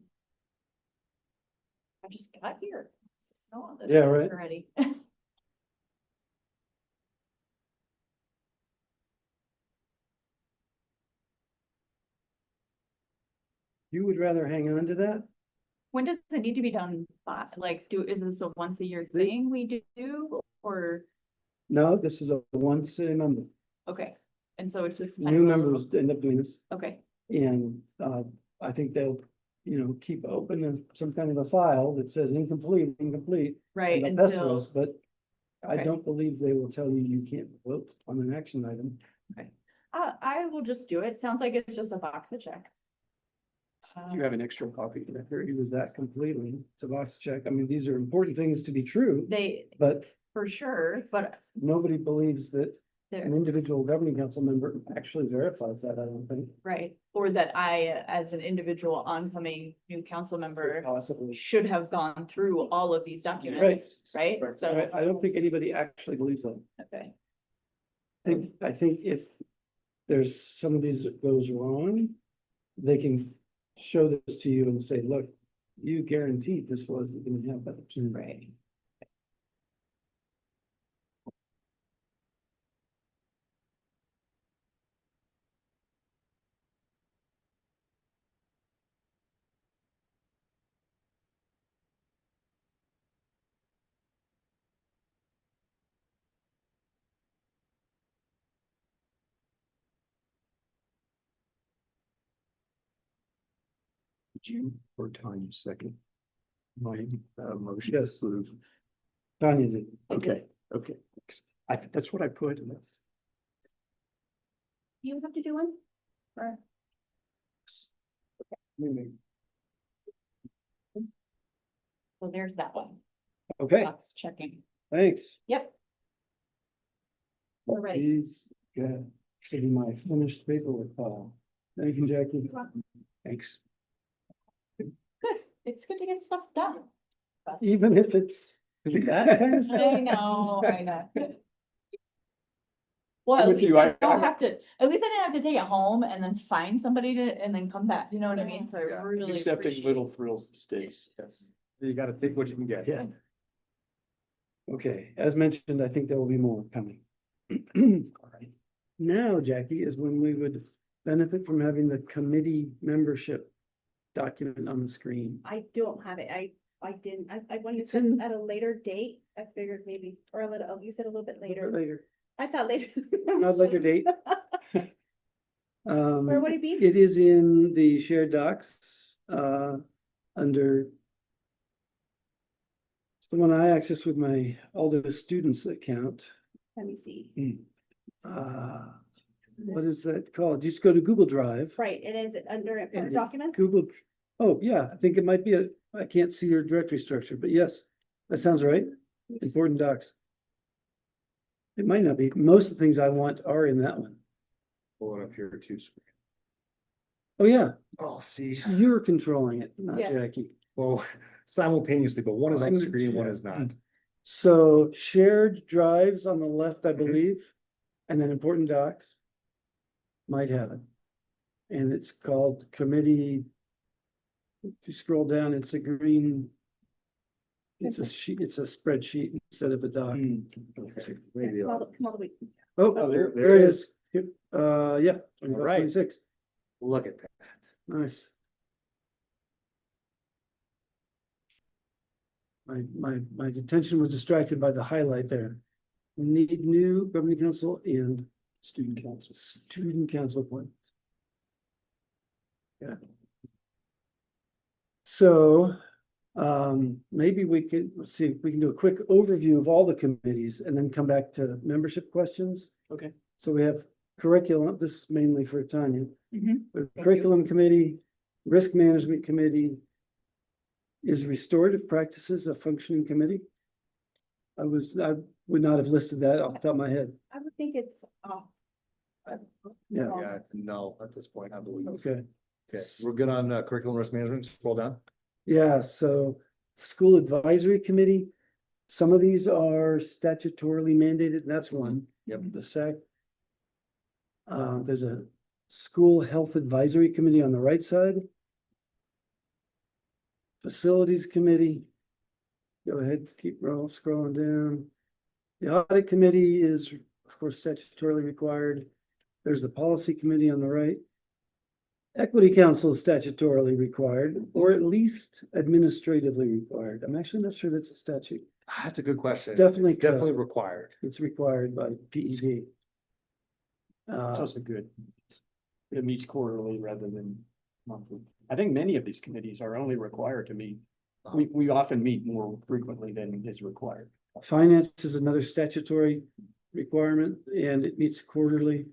I just got here. It's snow on this Yeah, right. already. You would rather hang on to that? When does it need to be done by, like, is this a once a year They- thing we do, or, No, this is a once a member. okay, and so it's just. New members end up doing this. Okay, And I think they'll, keep open some kind of a file that says incomplete. right, and they'll pester until, us, But I okay. don't believe they will tell you you can't vote on an action item. I will just do it, sounds like it's just a box to check. You have an extra copy of I that. agree with that completely. It's a box check. I mean, these are important things to be true, They, but for sure, but nobody believes that an they're, individual governing council member actually verifies that, I don't think. right, or that I, as an individual oncoming new council member, Possibly. should have gone through all of these documents, right? So, I don't think anybody actually believes that. okay, I think if there's some of these that goes wrong, they can show this to you and say, look, you guaranteed this wasn't gonna happen. right. you or Tanya second? My motion. Yes. Tanya did. Okay, okay. That's what I put. You have to do one? Or, So there's that one. Okay, That's checking. thanks. Yep. we're ready. Please, yeah, send you my finished paperwork file. Thank you, Jackie. Thanks. Good. It's good to get stuff done. Even if it's that kind of stuff. I know, I know. Well, at With least you, I I- don't have to, at least I didn't have to take it home and then find somebody to, and then come back, you know what I mean? So I Yeah, really accepting appreciate little frills these days. Yes, you gotta take what you can get. Yeah. Okay, as mentioned, I think there will be more coming. All right. Now, Jackie, is when we would benefit from having the committee membership document on the screen. I don't have it. I didn't, I wanted It's to in- at a later date. I figured maybe, or a little, you said a little bit later. Later, I thought later. not later date. Where would it be? It is in the shared docs, under. It's the one I access with my Aldo Students account. Let me see. What is that called? You just go to Google Drive. Right, it is under and important it- documents. Google, oh, yeah, I think it might be I can't see your directory structure, but yes, that sounds right. Important docs. It might not be. Most of the things I want are in that one. Pulling up here too. Oh, yeah, Oh, see, so you're controlling it, not Yeah. Jackie. well, simultaneously, but one is on the I'm- screen, one yeah. is not. So shared drives on the left, I Mhm. believe, and then important docs. Might have it. And it's called committee. If you scroll down, it's a green. It's a sheet, it's a spreadsheet instead of a doc. Okay, maybe. Come all the way. Oh, there there it it is. Yeah. right. 26. Look at that. Nice. My attention was distracted by the highlight there. We need new governing council and student council appointments. Yeah. So, maybe we could, let's see, if we can do a quick overview of all the committees and then come back to membership questions. Okay. So we have curriculum, this is mainly for Tanya. Mhm. The you. curriculum committee, risk management committee. Is restorative practices a functioning committee? I would not have listed that off the top of my head. I would think it's off. Yeah, Yeah, it's no at this point, I believe. okay. Okay, we're good on curriculum risk management. Scroll down. Yeah, so school advisory committee, some of these are statutorily mandated, and that's one. Yep. The SAC. There's a school health advisory committee on the right side. Facilities committee. Go ahead, keep scrolling down. The audit committee is, of course, statutorily required. There's the policy committee on the right. Equity council is statutorily required, or at least administratively required. I'm actually not sure that's a statute. That's a good question. definitely It's definitely required. It's required by PED. It's also good. It meets quarterly rather than monthly. I think many of these committees are only required to meet. We often meet more frequently than is required. Finance is another statutory requirement and it meets quarterly.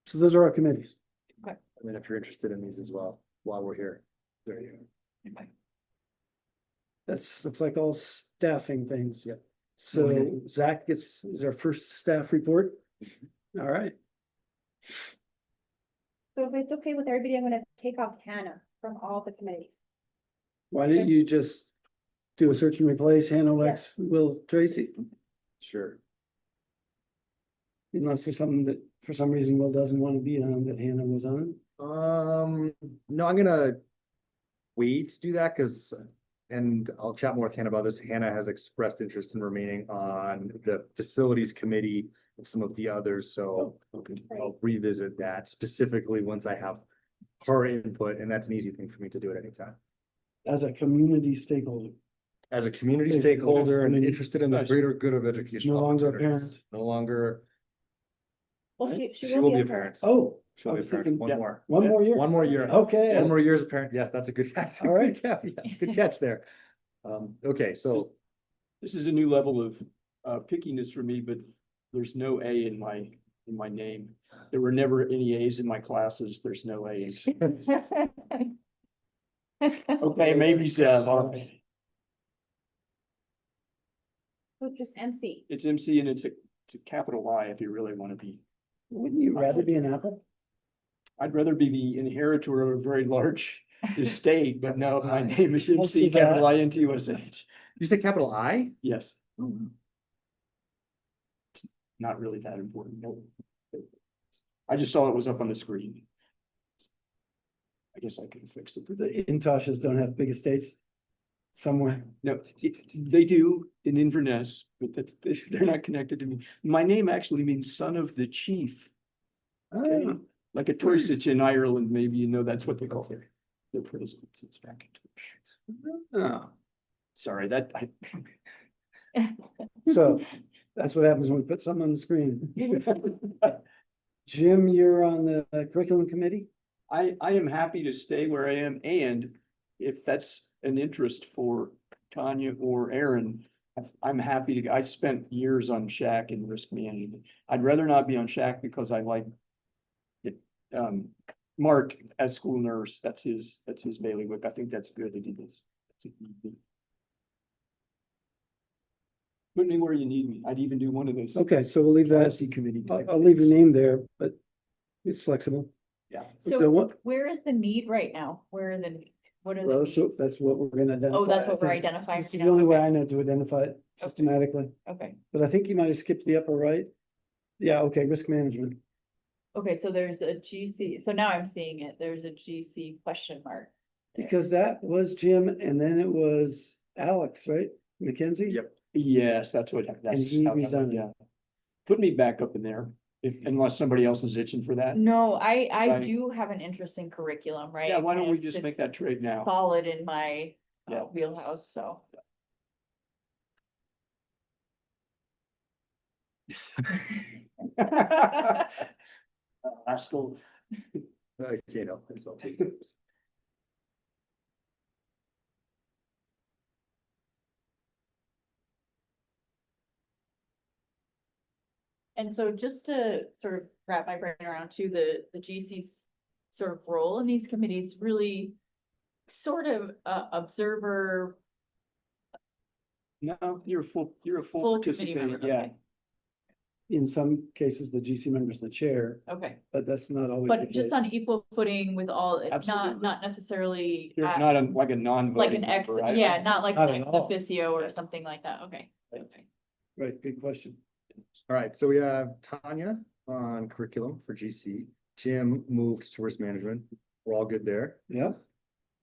So those are our committees. I mean, if you're interested in these as well, while we're here. There you go. Looks like all staffing things. Yep. So Zach is our first staff report. All right. So if it's okay with everybody, I'm gonna take off Hannah from all the committees. Why didn't you just do a search and replace Hannah Wex, Will Tracy? Sure. Unless there's something that for some reason Will doesn't want to be on that Hannah was on. No, I'm gonna wait to do that because, and I'll chat more with Hannah about this. Hannah has expressed interest in remaining on the facilities committee and some of the others, so I'll revisit that specifically once I have her input, and that's an easy thing for me to do at any time. As a community stakeholder. As a community Basically, stakeholder and I mean, interested in the nice. greater good of education. No longer a opportunities. parent. No longer, Well, Right? she she will be a parent. Oh, She'll I be a was parent. thinking, One yeah. more. One more year? One more year. Okay. One more year as a parent. Yes, that's a good, that's a All right. good caveat. Good catch there. Okay, so This is a new level of pickiness for me, but there's no A in my name. There were never any A's in my classes. There's no A's. Okay, maybe Zev, all right. So just MC. It's MC and it's a capital I if you really want to be. Wouldn't you rather be an apple? I'd rather be the inheritor of a very large estate, but no, my name is I'll MC, see that. capital INTUSH. you said capital I? Yes. It's not really that important. No. I just saw it was up on the screen. I guess I could have fixed it. The Intoshes don't have big estates somewhere. No, they do in Inverness, but they're not connected to me. My name actually means son of the chief. Okay, Oh, like a Torsich in Ireland, maybe you know that's what they call it. Their presidents, it's back in Torch. oh. Sorry, that So that's what happens when we put something on the screen. Jim, you're on the curriculum committee? I am happy to stay where I am, and if that's an interest for Tanya or Aaron, I'm happy to, I spent years on Shack and risk management. I'd rather not be on Shack because I like it. Mark as school nurse, that's his bailiwick. I think that's good that he does. Put me where you need me. I'd even do one of those. Okay, so we'll leave that. Policy committee. type I'll leave your things. name there, but it's flexible. Yeah. The So what, where is the need right now? Where are what are the well, needs? so that's what we're gonna identify. Oh, that's I what we're think. identifying. This is right the now? only way Okay. I know to identify it systematically, Okay, but I think you might have skipped the upper right. Yeah, okay, risk management. okay, so there's a GC, so now I'm seeing it, there's a GC question mark. there. Because that was Jim and then it was Alex, right? Mackenzie? Yep. Yes, that's what, that's. he how that went, resigned. Yeah. Put me back up in there, unless somebody else is itching for that. No, I Right. do have an interest in curriculum, right? Yeah, why It don't kind we of just make sits that trade now? solid in my Yeah. wheelhouse, so. I still, You know, as well. And so just to sort of wrap my brain around too, the GC's sort of role in these committees really sort of observer, no, you're a full full committee participating, member, yeah. okay, In some cases, the GC member is the chair, okay. but that's not always the But case. just on equal footing with all, Absolutely. not necessarily. You're at- not like a Like non-voting an ex, member. yeah, not like Not an at ex all. officio or something like that, okay. Okay. Right, good question. All right, so we have Tanya on curriculum for GC. Jim moved to risk management. We're all good there. Yeah,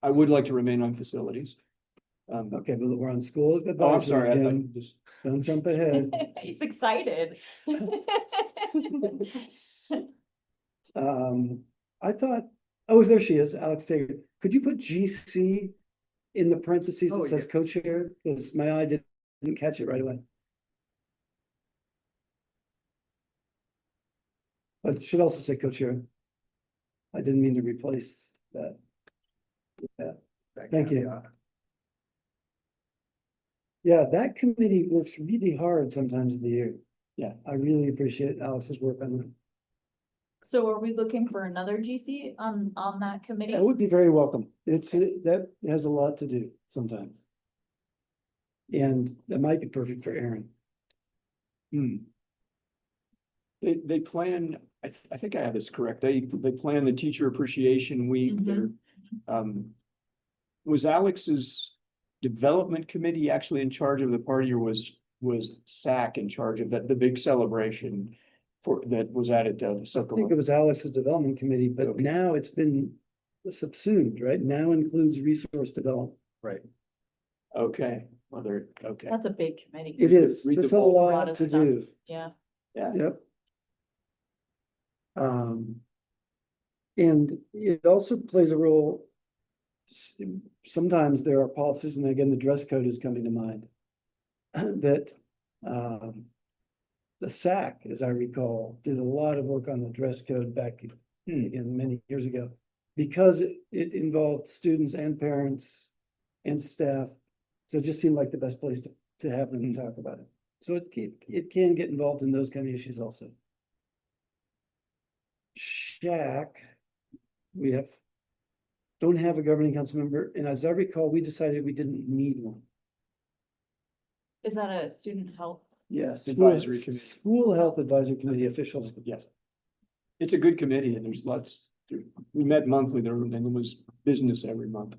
I would like to remain on facilities. okay, but we're on school Oh, I'm advisory, sorry, I Jim. just, Don't jump ahead. He's excited. I thought, oh, there she is, Alex Taylor. Could you put GC in the parentheses Oh, that says yes. co-chair? Because my eye didn't catch it right away. But it should also say co-chair. I didn't mean to replace that. That Thank you. caveat. Yeah, that committee works really hard sometimes of the year. Yeah. I really appreciate Alex's work on that. So are we looking for another GC on that committee? That would be very welcome. That has a lot to do sometimes. And that might be perfect for Aaron. They plan, I think I have this correct. They plan the teacher appreciation week. Mhm. They're, was Alex's development committee actually in charge of the party, or was SAC in charge of that, the big celebration that was added to the I think it Sokolov? was Alex's development committee, but Okay. now it's been subsumed, right? Now includes resource development. Right. Okay, well, they're, okay. That's a big committee. It is, read the there's a bulk. Lot lot of to stuff. do. Yeah, Yep. And it also plays a role. Sometimes there are policies, and again, the dress code is coming to mind. That, the SAC, as I recall, did a lot of work on the dress code back again, many years ago. Because it involved students and parents and staff. So it just seemed like the best place to have them talk about it. So it can get involved in those kind of issues also. Shack, we don't have a governing council member, and as I recall, we decided we didn't need one. Is that a student health? Yes. Advisory committee. School Health Advisory Committee officials. Yes. It's a good committee and there's lots, we met monthly there and there was business every month.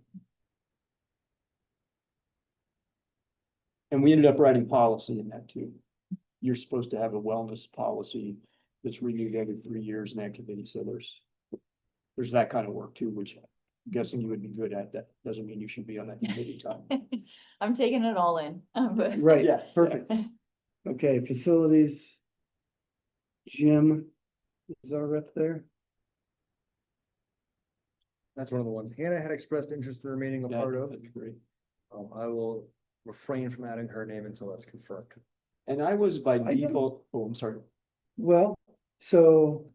And we ended up writing policy in that too. You're supposed to have a wellness policy that's renewed every 3 years in that committee, so there's that kind of work too, which I'm guessing you would be good at. That doesn't mean you should be on that committee, Tom. I'm taking it all in. but- Right, Yeah, perfect. Okay, facilities. Jim is our rep there. That's one of the ones Hannah had expressed interest in remaining a part of. That'd be great. I will refrain from adding her name until that's confirmed. And I was by don't- default, oh, I'm sorry. Well, so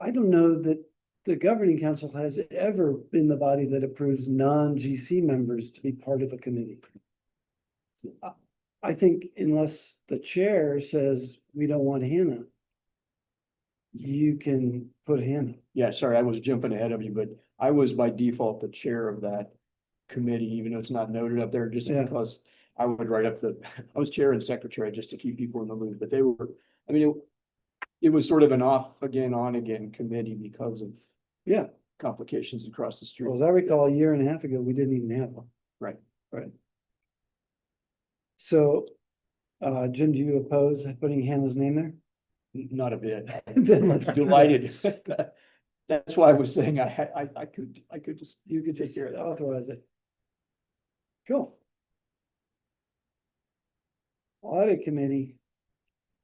I don't know that the governing council has ever been the body that approves non-GC members to be part of a committee. I think unless the chair says we don't want Hannah, you can put Hannah. Yeah, sorry, I was jumping ahead of you, but I was by default the chair of that committee, even though it's not noted up there, just Yeah. because I would write up I was chair and secretary just to keep people in the loop, but they were, I mean, it was sort of an off again, on again committee because of Yeah, complications across the street. well, as I recall, a year and a half ago, we didn't even have one. Right. So, Jim, do you oppose putting Hannah's name there? Not a bit. Then let's do that. Delighted. That's why I was saying I could just, You could Take just care of that. authorize it. Cool. Audit committee.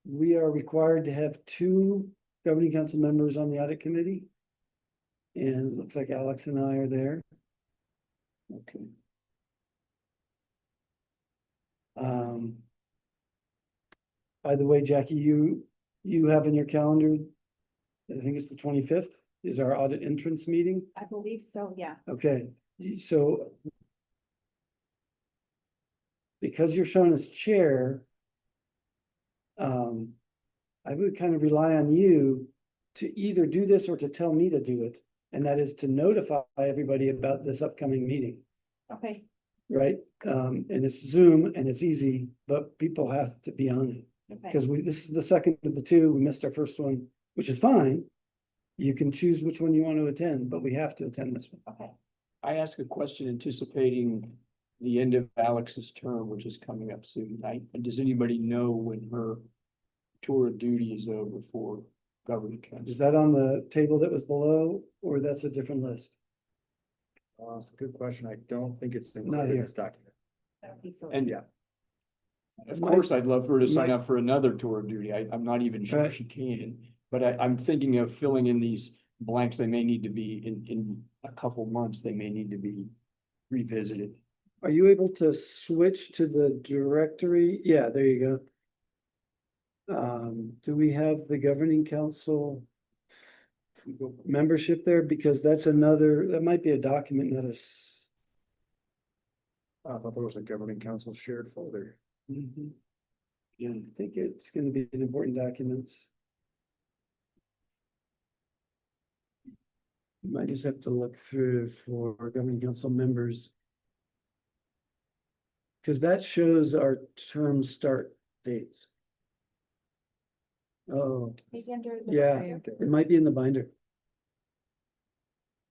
We are required to have 2 governing council members on the audit committee. And it looks like Alex and I are there. okay. By the way, Jackie, you have in your calendar, I think it's the 25th, is our audit entrance meeting. I believe so, yeah. Okay, so. Because you're shown as chair. I would kind of rely on you to either do this or to tell me to do it. And that is to notify everybody about this upcoming meeting, Okay, right? And it's Zoom and it's easy, but people have to be on it. okay. Because this is the second of the 2, we missed our first one, which is fine. You can choose which one you want to attend, but we have to attend this one. Okay. I asked a question anticipating the end of Alex's term, which is coming up soon. Does anybody know when her tour of duty is over for governing Is council? that on the table that was below, or that's a different list? It's a good question. I don't think it's Not included in here. this document. I don't think so. And Yeah. of course, I'd love for her to sign Mike- up for another tour of duty. I'm not even sure Right. she can. But I'm thinking of filling in these blanks. They may need to be in a couple months, they may need to be revisited. Are you able to switch to the directory? Yeah, there you go. Do we have the governing council membership there? Because that might be a document, not a. I thought there was a governing council shared folder. Mhm. Yeah, I think it's gonna be an important document. You might just have to look through for governing council members. Cause that shows our term start dates. Oh, Maybe under the Yeah. fire. it might be in the binder,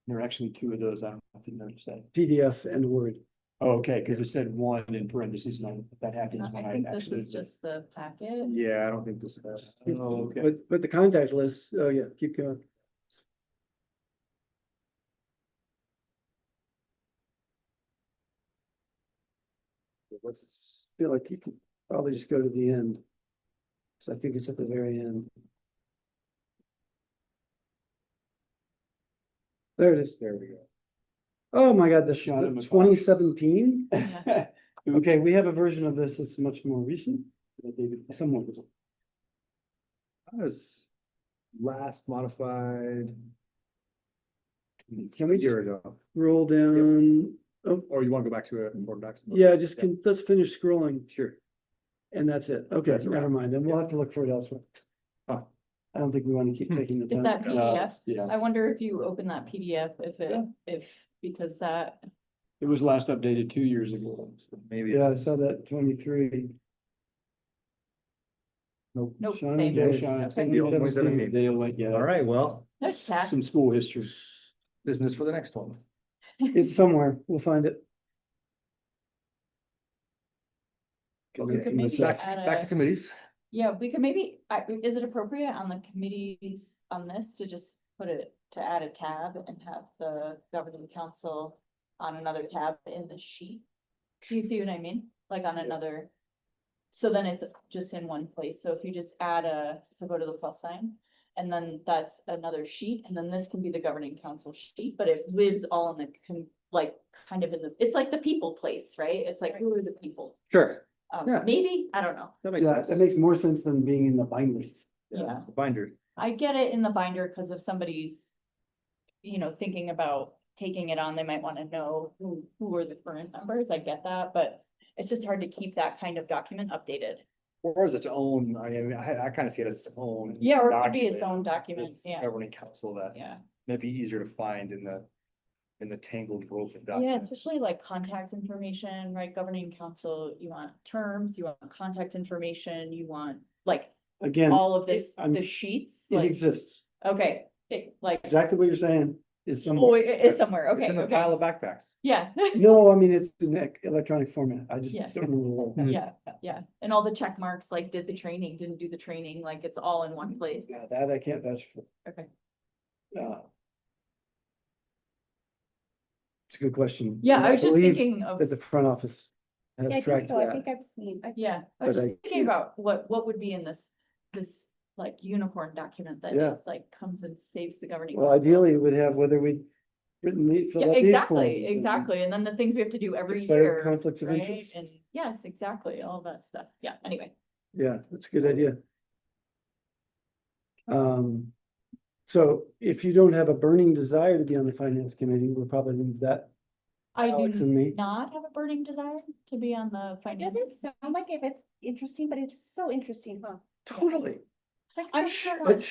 There are actually 2 of those. I don't know if you noticed that. PDF and Word. Oh, okay, because it said 1 in parentheses, and that happens when I I think this actually. is just the packet. Yeah, I don't think this is. Oh, okay. But the contact list, oh yeah, keep going. What's this? Feel like you can probably just go to the end. So I think it's at the very end. There it is. There we go. Oh my God, this Shot him a 2017. Yeah. Okay, we have a version of this that's much more recent. Somewhat. That was last modified Can we a just year ago. roll down? Oh, Or you want to go back to board docs? yeah, just let's finish scrolling Sure. and that's it. Okay, That's a wrap. never mind. Then we'll have to look for it elsewhere. Huh. I don't think we want to keep taking the Is time. that PDF? Yeah, I wonder if you open that PDF, Yeah. because that, it was last updated 2 years ago. Maybe. Yeah, I it's- saw that 23. Nope. nope, Sean same. Dave. Sean, Okay. same deal. 2017. They'll let you. All right, well, Nice chat. Some school history. business for the next one. It's somewhere. We'll find it. Okay, could maybe back add back to a- committees. Yeah, we could maybe, is it appropriate on the committees on this to just to add a tab and have the governing council on another tab in the sheet? Do you see what I mean? Like on another. So then it's just in one place. So if you just so go to the plus sign. And then that's another sheet, and then this can be the governing council sheet, but it lives all in like, kind of it's like the people place, right? It's like, who are the people? Sure, Yeah. Maybe, I don't know. that makes Yeah, sense. it makes more sense than being in the binder. Yeah. Binder. I get it in the binder because if somebody's, thinking about taking it on, they might want to know who are the current members. I get that, but it's just hard to keep that kind of document updated. Or as its own, I mean, I kind of see it as its own. Yeah, or it could be its document. own document, It's yeah, Governing council that yeah. may be easier to find in the tangled growth of Yeah, documents. especially like contact information, right? Governing council, you want terms, you want contact information, you want like Again, all of this, I'm- the sheets, it like, exists. okay, like, Exactly what you're saying is oh, somewhere. it is somewhere, It's okay, in the okay, pile of backpacks. yeah. No, I mean, it's in electronic format. I just Yeah. don't know. where. Yeah, yeah, and all the check marks, like did the training, didn't do the training, like it's all in one place. Yeah, that I can't vouch for. Okay. It's a good question. Yeah, And I was just believe thinking of, That the front office Yeah, I has think tracked so. I that. think I've seen. yeah, I was but just I thinking about what would be in this like unicorn document that Yeah. is like comes and saves the governing. Well, council. ideally, it would have whether we written, fill Yeah, out these exactly, forms and exactly, and then the things we have to do every declare year, conflicts of right? interest. And yes, exactly, all that stuff, yeah, anyway. Yeah, that's a good idea. So if you don't have a burning desire to be on the finance committee, we'll probably leave that. I Alex do and me. not have a burning desire to be on the It finance. doesn't sound like if it's interesting, but it's so interesting, huh? Totally. Like I'm so sure. But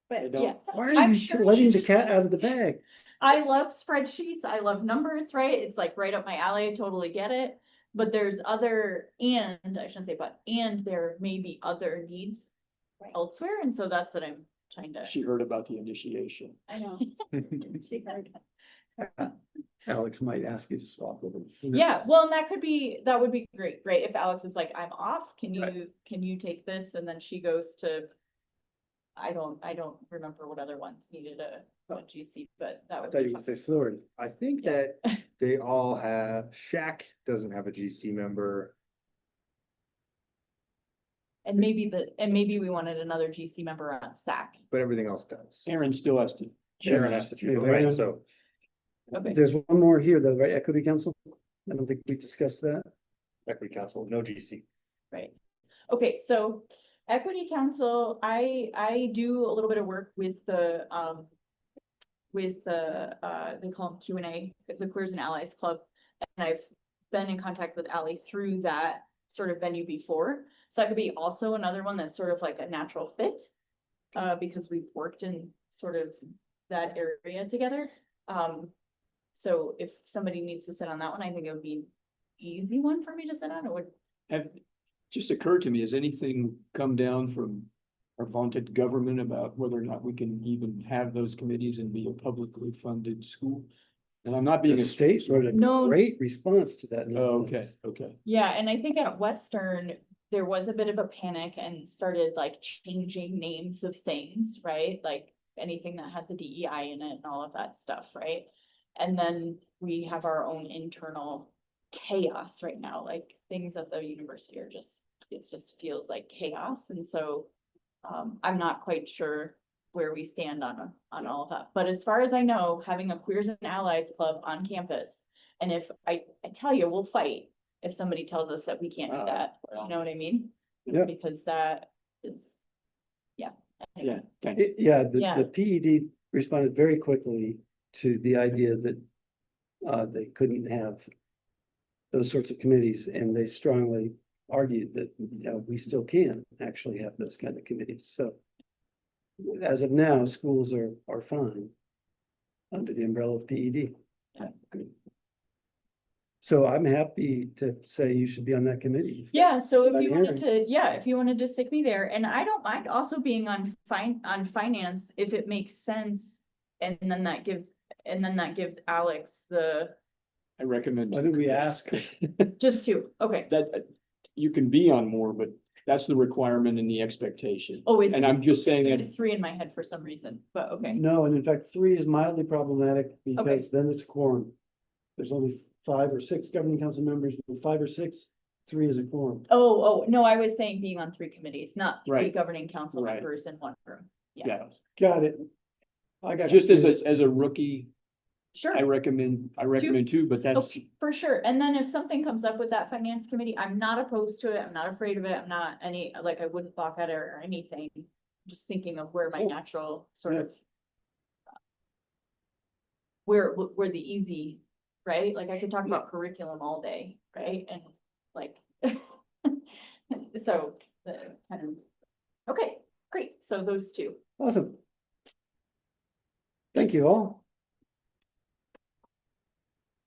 But Yeah, why are I'm you sure letting the she's- cat out of the bag? I love spreadsheets, I love numbers, right? It's like right up my alley, I totally get it. But there's I shouldn't say but, and there may be other needs Right. elsewhere, and so that's what I'm trying to. She heard about the initiation. I know. She heard. Alex might ask you to swap with him. Who Yeah, knows? well, and that would be great, right? If Alex is like, I'm off, can Right. you take this? And then she goes to. I don't remember what other ones needed a GC, but that I would thought be you would fun. say Florida. I think that they all have, Shack doesn't have a GC member. And maybe we wanted another GC member on SAC. But everything else does. Aaron still has to. Sharon has to choose, Yeah, right, Aaron. so Okay, There's one more here though, right? Equity Council? I don't think we discussed that. equity council, no GC. right. Okay, so Equity Council, I do a little bit of work with the they call them Q&A, the Queers and Allies Club. And I've been in contact with Ally through that sort of venue before. So that could be also another one that's sort of like a natural fit. Because we've worked in sort of that area together. So if somebody needs to sit on that one, I think it would be an easy one for me to sit on. It would. Have, just occurred to me, has anything come down from our vaunted government about whether or not we can even have those committees and be a publicly funded school? And I'm not being The a state wrote a No. great response to that. Oh, okay, okay. Yeah, and I think at Western, there was a bit of a panic and started like changing names of things, right? Like anything that had the DEI in it and all of that stuff, right? And then we have our own internal chaos right now, like things at the university are just, it just feels like chaos. And so I'm not quite sure where we stand on all of that. But as far as I know, having a Queers and Allies Club on campus, and if I tell you, we'll fight if somebody tells us that we can't do that, you know what I mean? Yeah. Because that is, yeah. Yeah, thank you. Yeah, Yeah. the PED responded very quickly to the idea that they couldn't have those sorts of committees, and they strongly argued that, we still can actually have those kind of committees, so as of now, schools are fine under the umbrella of PED. Yeah. So I'm happy to say you should be on that committee. Yeah, so What if I'm you wanted hearing. to, yeah, if you wanted to stick me there, and I don't mind also being on finance if it makes sense. And then that gives Alex I recommend. Why don't we ask? just two, okay. That, you can be on more, but that's the requirement and the expectation. Always. And I'm just saying I that, had three in my head for some reason, but okay. No, and in fact, 3 is mildly problematic because then it's a quorum. There's only 5 or 6 governing council members, but 5 or 6, 3 is a quorum. Oh, no, I was saying being on 3 committees, not 3 Right. governing council Right. members in one room. yeah, Got it. I got just confused. as a rookie, Sure. I recommend 2, but that's, Okay, for sure. And then if something comes up with that finance committee, I'm not opposed to it. I'm not afraid of it. I'm not I wouldn't balk at it or anything. Just thinking of where my Cool. natural sort Yeah. of. Where the easy, right? Like I could talk about curriculum all day, right? And like. So, the kind of, okay, great. So those 2. Awesome. Thank you all.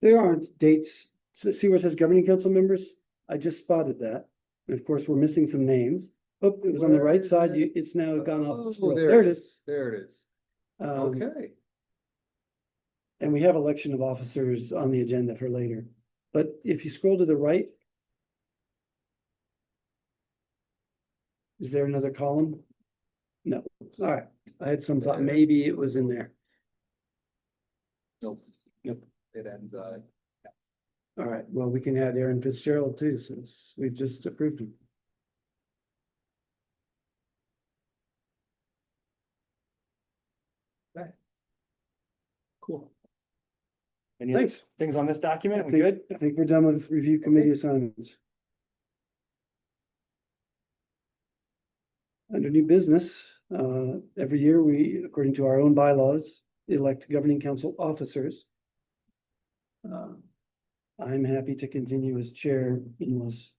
There aren't dates. So see where it says governing council members? I just spotted that. And of course, we're missing some names. Oh, it was on the right side. It's now gone off the scroll. There it is. There it is. Um, Okay. And we have election of officers on the agenda for later. But if you scroll to the right. Is there another column? No. All right. I had some thought maybe it was in there. Nope. It ends, All right. Well, we can add Aaron Fitzgerald too, since we've just approved him. cool. Any other Thanks. things on this I document? We think, good? I think we're done with review committee assignments. Under new business, every year we, according to our own bylaws, elect governing council officers. I'm happy to continue as chair unless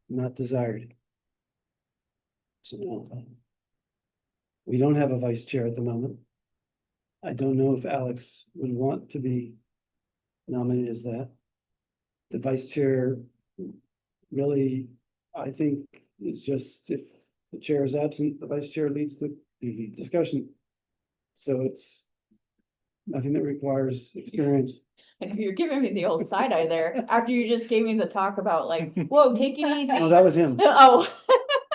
not desired. So we don't have a vice chair at the moment. I don't know if Alex would want to be nominated as that. The vice chair really, I think, is just if the chair is absent, the vice chair leads the discussion. So it's nothing that requires experience. I know you're giving me the old side eye there after you just gave me the talk about like, whoa, take it easy. No, that was him. Oh.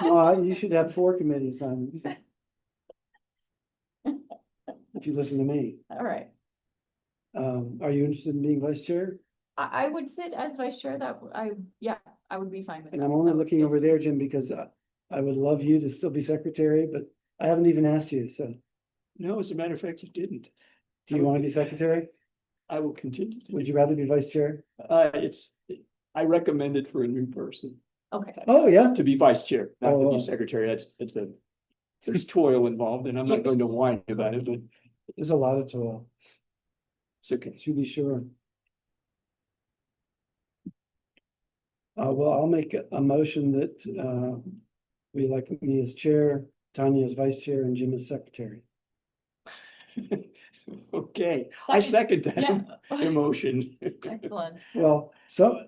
No, you should have 4 committee assignments. If you listen to me. All right. Are you interested in being vice chair? I would sit as vice chair yeah, I would be fine with that. And I'm only That would looking be- over there, Jim, because I would love you to still be secretary, but I haven't even asked you, so No, as a matter of fact, you didn't. do you want to be secretary? I will continue. Would you rather be vice chair? I recommend it for a new person Okay, Oh, yeah. to be vice chair, not to Oh. be secretary. There's toil involved and I'm not going to whine about it, but There's a lot of toil, it's okay. to be sure. Well, I'll make a motion that we elect me as chair, Tanya as vice chair, and Jim as secretary. Okay, I second yeah, that emotion. excellent. Well, so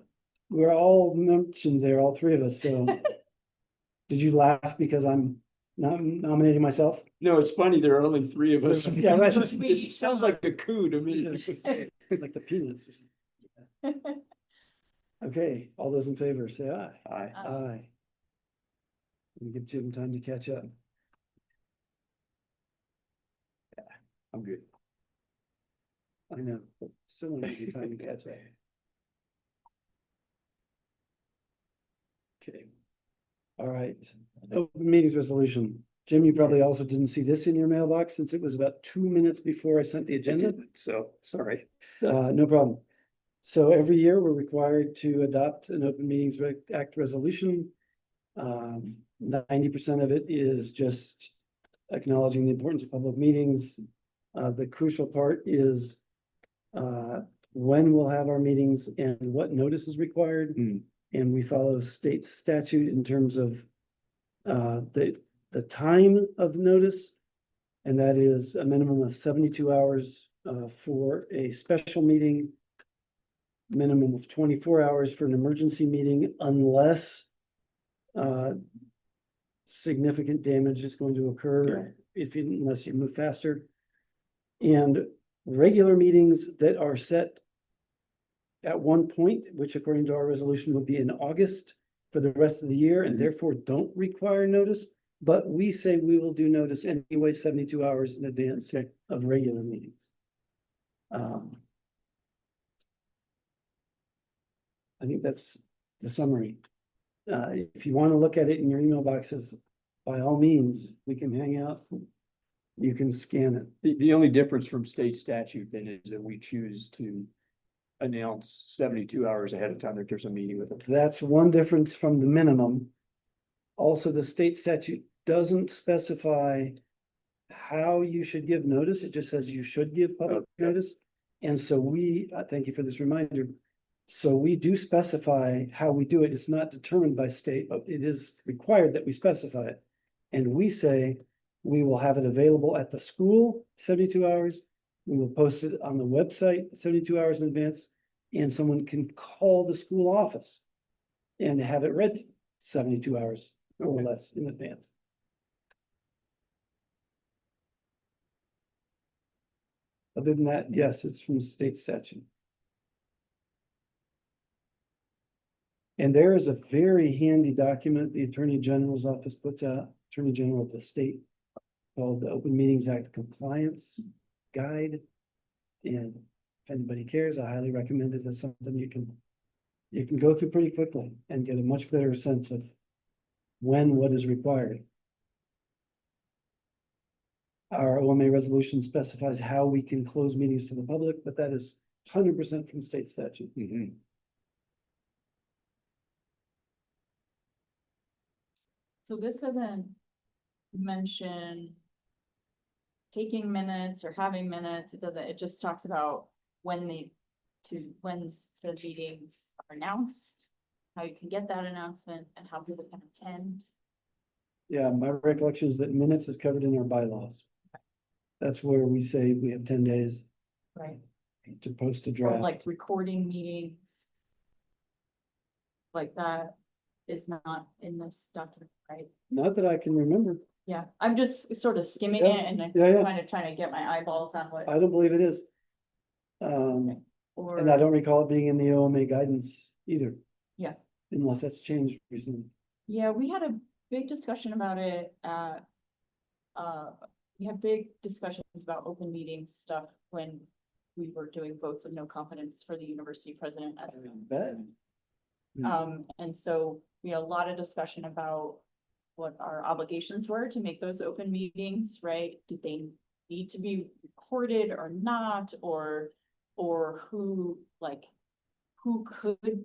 we're all mentioned there, all 3 of us, so. Did you laugh because I'm not nominating myself? No, it's funny, there are only 3 of us. Yeah, right. It sounds like a coup to me. Like the peanuts. Okay, all those in favor, say aye. Aye. Aye. Let me give Jim time to catch up. I'm good. I know, but still want to give you time to catch up. Okay. All right, open meetings resolution. Jim, you probably also didn't see this in your mailbox since it was about 2 minutes before I sent the agenda. So, sorry. No problem. So every year we're required to adopt an open meetings act resolution. 90% of it is just acknowledging the importance of public meetings. The crucial part is when we'll have our meetings and what notice is required. Mm. And we follow state statute in terms of the time of notice. And that is a minimum of 72 hours for a special meeting. Minimum of 24 hours for an emergency meeting unless significant damage is going to occur unless you move faster. And regular meetings that are set at one point, which according to our resolution will be in August for the rest of the year and therefore don't require notice. But we say we will do notice anyway, 72 hours in advance of regular meetings. I think that's the summary. If you want to look at it in your email boxes, by all means, we can hang out. You can scan it. The only difference from state statute then is that we choose to announce 72 hours ahead of time that there's a meeting with it. That's one difference from the minimum. Also, the state statute doesn't specify how you should give notice. It just says you should give public notice. And so thank you for this reminder. So we do specify how we do it. It's not determined by state, but it is required that we specify it. And we say we will have it available at the school 72 hours. We will post it on the website 72 hours in advance, and someone can call the school office and have it read 72 hours or less in advance. Other than that, yes, it's from state statute. And there is a very handy document the Attorney General's office puts out, Attorney General of the state, called the Open Meetings Act Compliance Guide. And if anybody cares, I highly recommend it as something you can go through pretty quickly and get a much better sense of when what is required. Our OMA resolution specifies how we can close meetings to the public, but that is 100% from state statute. So this doesn't mention taking minutes or having minutes. It just talks about when the meetings are announced, how you can get that announcement and how people can attend. Yeah, my recollection is that minutes is covered in our bylaws. That's where we say we have 10 days Right. to post a Or draft. like recording meetings. Like that is not in this document, right? Not that I can remember. Yeah, I'm just sort of skimming Yeah, it and I'm yeah. kind of trying to get my eyeballs on what. I don't believe it is. Or, And I don't recall it being in the OMA guidance either. Yeah. Unless that's changed recently. yeah, we had a big discussion about it we had big discussions about open meetings stuff when we were doing votes of no confidence for the university president as Bet. and so we had a lot of discussion about what our obligations were to make those open meetings, right? Did they need to be recorded or not, or who could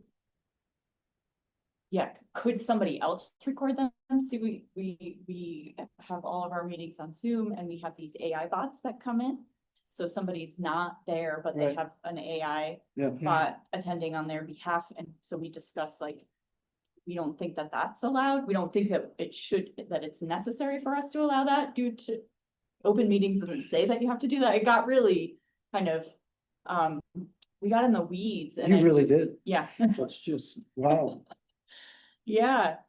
could somebody else record them? See, we have all of our meetings on Zoom and we have these AI bots that come in. So somebody's not there, but they Right. have an AI Yeah. bot attending on their behalf. And so we discussed like, we don't think that that's allowed. We don't think that that it's necessary for us to allow that due to open meetings doesn't say that you have to do that. It got really kind of, we got in the weeds. And You I really just- did. Yeah. That's just, Wow. Yeah,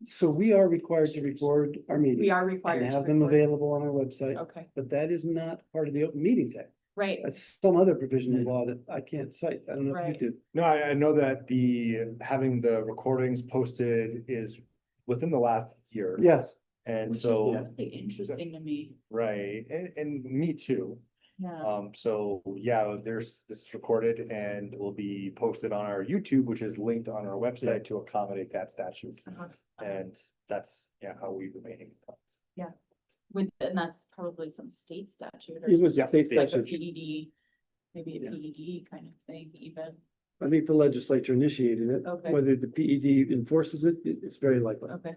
So we are required to record our meetings. we are required. And to have them record. available on our website, Okay, but that is not part of the Open Meetings Act. right. That's some other provision of law that I can't cite. I don't know if Right. you do. No, I know that having the recordings posted is within the last year. Yes, And Which is so, really interesting to me. right, and me too. Yeah, So yeah, this is recorded and will be posted on our YouTube, which is linked on our website to accommodate that statute. And that's, how we remain in compliance. and that's probably some state statute or it was Yeah, state state like a statute. PED, maybe a Yeah. PED kind of thing even. I think the legislature initiated it. Okay. Whether the PED enforces it, it's very likely. Okay,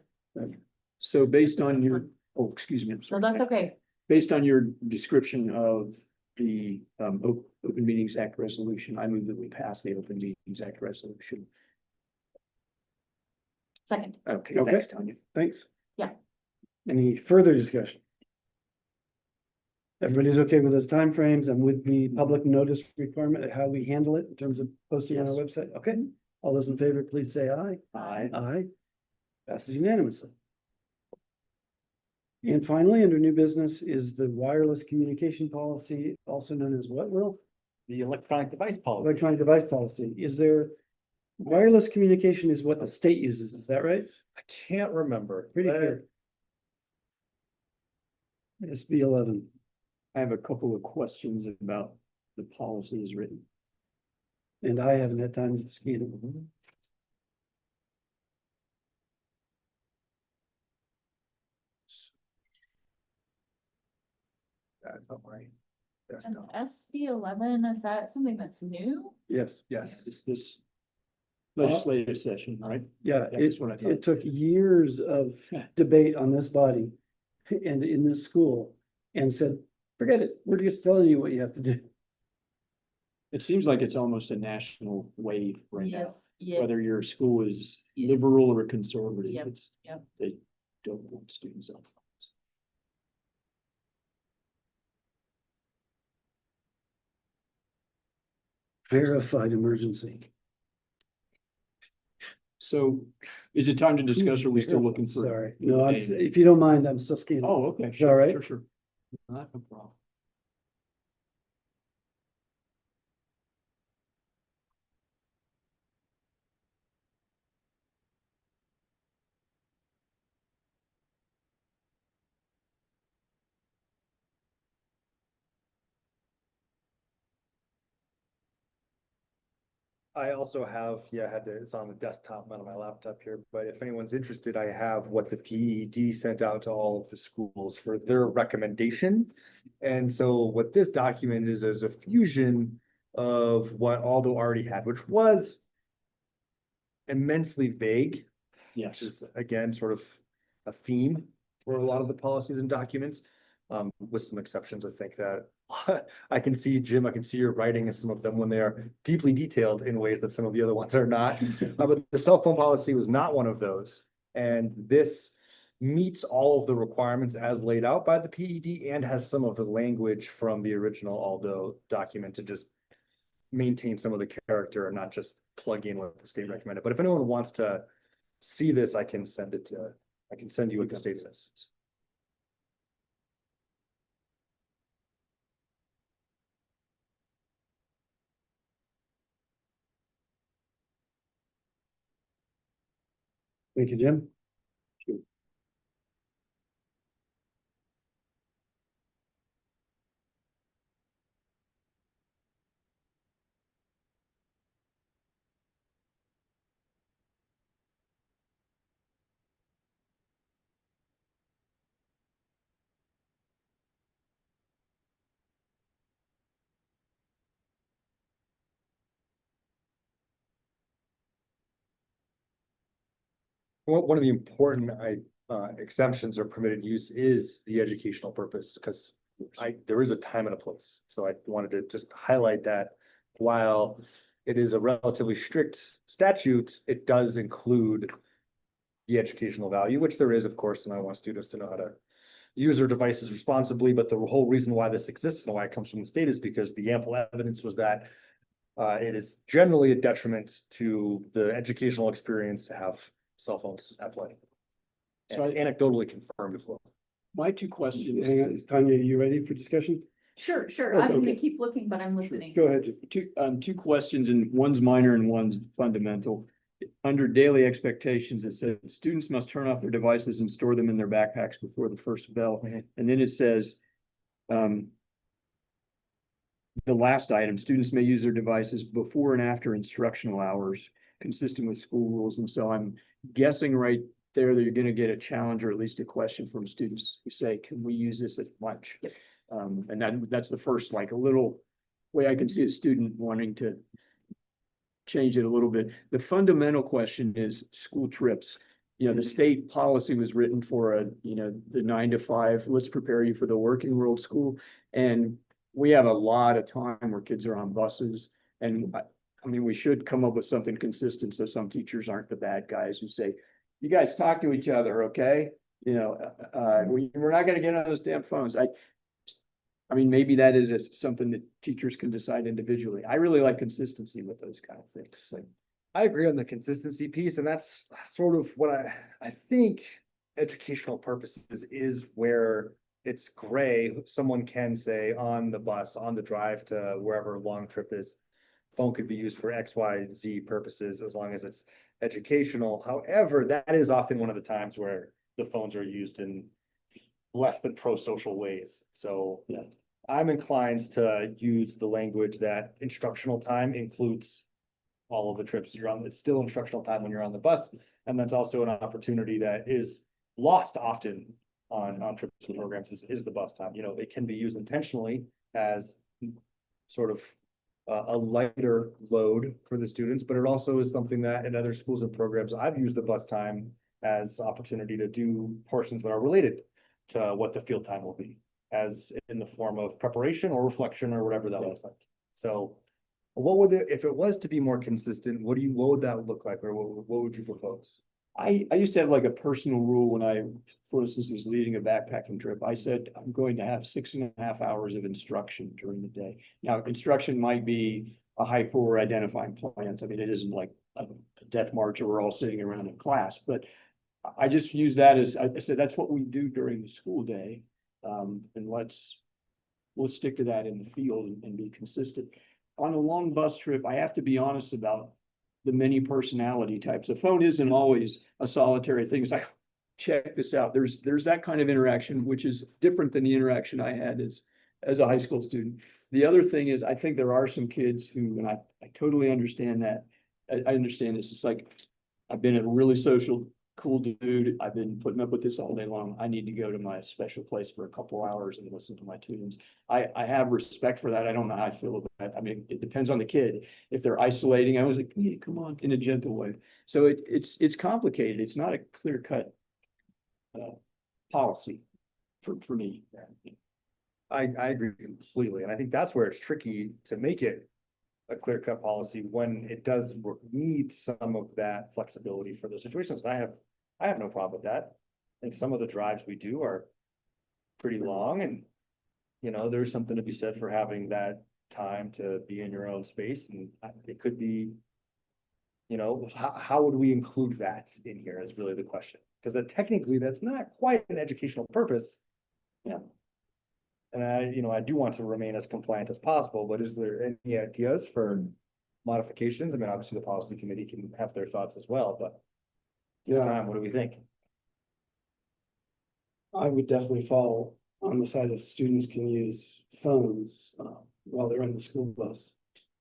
So based on your, oh, excuse me, I'm so sorry. that's okay. Based on your description of the Open Meetings Act resolution. I move that we pass the Open Meetings Act resolution. Second, Okay, Okay. thanks, Tanya. Thanks. Yeah. Any further discussion? Everybody's okay with those timeframes and with the public notice requirement, how we handle it in terms of posting on our website? Okay, all those in favor, please say aye. Aye. Aye. Passes unanimously. And finally, under new business is the wireless communication policy, also known as what, Will? The electronic device policy. Electronic device policy. Is there, wireless communication is what the state uses, is that right? I can't remember. Pretty clear. SB 11. I have a couple of questions about the policy as written. And I haven't had time to scan it. That's not my and desktop. SB 11, is that something that's new? Yes, Yes. It's this legislative session, right? yeah, That's what I thought. it took years of debate on this body and in this school and said, forget it, we're just telling you what you have to do. It seems like it's almost a national wave right Yes, now, yes. whether your school is liberal or conservative. Yep, It's, yep. they don't want students on phones. Verified emergency. So is it time to discuss, or are we still looking for? Sorry, no, if you don't mind, I'm still scanning. Oh, okay. Is that all right? Sure, sure. Not a problem. I also have, it's on the desktop, not on my laptop here, but if anyone's interested, I have what the PED sent out to all of the schools for their recommendation. And so what this document is a fusion of what Aldo already had, which was immensely vague, Yes. which is again, sort of a theme for a lot of the policies and documents. With some exceptions, I think that I can see, Jim, I can see your writing and some of them when they are deeply detailed in ways that some of the other ones are not. But the cell phone policy was not one of those. And this meets all of the requirements as laid out by the PED and has some of the language from the original Aldo document to just maintain some of the character and not just plug in what the state recommended. But if anyone wants to see this, I can send you what the state says. Thank you, Jim. One of the important exemptions or permitted use is the educational purpose, because there is a time and a place. So I wanted to just highlight that while it is a relatively strict statute, it does include the educational value, which there is, of course, and I want students to know how to use their devices responsibly. But the whole reason why this exists and why it comes from the state is because the ample evidence was that it is generally a detriment to the educational experience to have cell phones at play. So And anecdotally confirmed as well. My two questions. Hang on, Tanya, you ready for discussion? Sure, sure. Okay, I'm gonna okay. keep looking, but I'm listening. Go ahead, Jim. Two questions, and one's minor and one's fundamental. Under daily expectations, it says students must turn off their devices and store them in their backpacks before the first bell. Mhm. And then it says, the last item, students may use their devices before and after instructional hours, consistent with school rules. And so I'm guessing right there that you're gonna get a challenge or at least a question from students who say, can we use this at lunch? Yep. And that's the first, like, a little way I can see a student wanting to change it a little bit. The fundamental question is school trips. You know, the state policy was written for the 9 to 5, let's prepare you for the working world school. And we have a lot of time where kids are on buses and I mean, we should come up with something consistent so some teachers aren't the bad guys who say, you guys talk to each other, okay? You know, we're not gonna get on those damn phones. I mean, maybe that is something that teachers can decide individually. I really like consistency with those kind of things. It's like, I agree on the consistency piece, and that's sort of what I think educational purposes is where it's gray. Someone can say on the bus, on the drive to wherever long trip is, phone could be used for X, Y, Z purposes as long as it's educational. However, that is often one of the times where the phones are used in less than pro-social ways. So Yeah. I'm inclined to use the language that instructional time includes all of the trips you're on. It's still instructional time when you're on the bus. And that's also an opportunity that is lost often on trips and programs is the bus time. You know, it can be used intentionally as sort of a lighter load for the students, but it also is something that in other schools and programs, I've used the bus time as opportunity to do portions that are related to what the field time will be, as in the form of preparation or reflection or whatever that looks like. So what would it, if it was to be more consistent, what would that look like, or what would you propose? I used to have like a personal rule when I, for instance, was leading a backpacking trip. I said, I'm going to have 6.5 hours of instruction during the day. Now, instruction might be a hike where we're identifying plants. I mean, it isn't like a death march or we're all sitting around in class, but I just use that as, I said, that's what we do during the school day. And we'll stick to that in the field and be consistent. On a long bus trip, I have to be honest about the many personality types. The phone isn't always a solitary thing. It's like, check this out. There's that kind of interaction, which is different than the interaction I had as a high school student. The other thing is, I think there are some kids who, and I totally understand that. I understand this. It's like, I've been a really social, cool dude. I've been putting up with this all day long. I need to go to my special place for a couple hours and listen to my tunes. I have respect for that. I don't know how I feel about that. I mean, it depends on the kid. If they're isolating, I was like, yeah, come on, in a gentle way. So it's complicated. It's not a clear cut policy for me. I agree completely, and I think that's where it's tricky to make it a clear cut policy when it does need some of that flexibility for those situations. And I have no problem with that. I think some of the drives we do are pretty long, and you know, there's something to be said for having that time to be in your own space, and it could be, you know, how would we include that in here is really the question, because technically that's not quite an educational purpose. Yeah. And I do want to remain as compliant as possible, but is there any ideas for modifications? I mean, obviously the policy committee can have their thoughts as well, but this Yeah. time, what do we think? I would definitely fall on the side of students can use phones while they're in the school bus.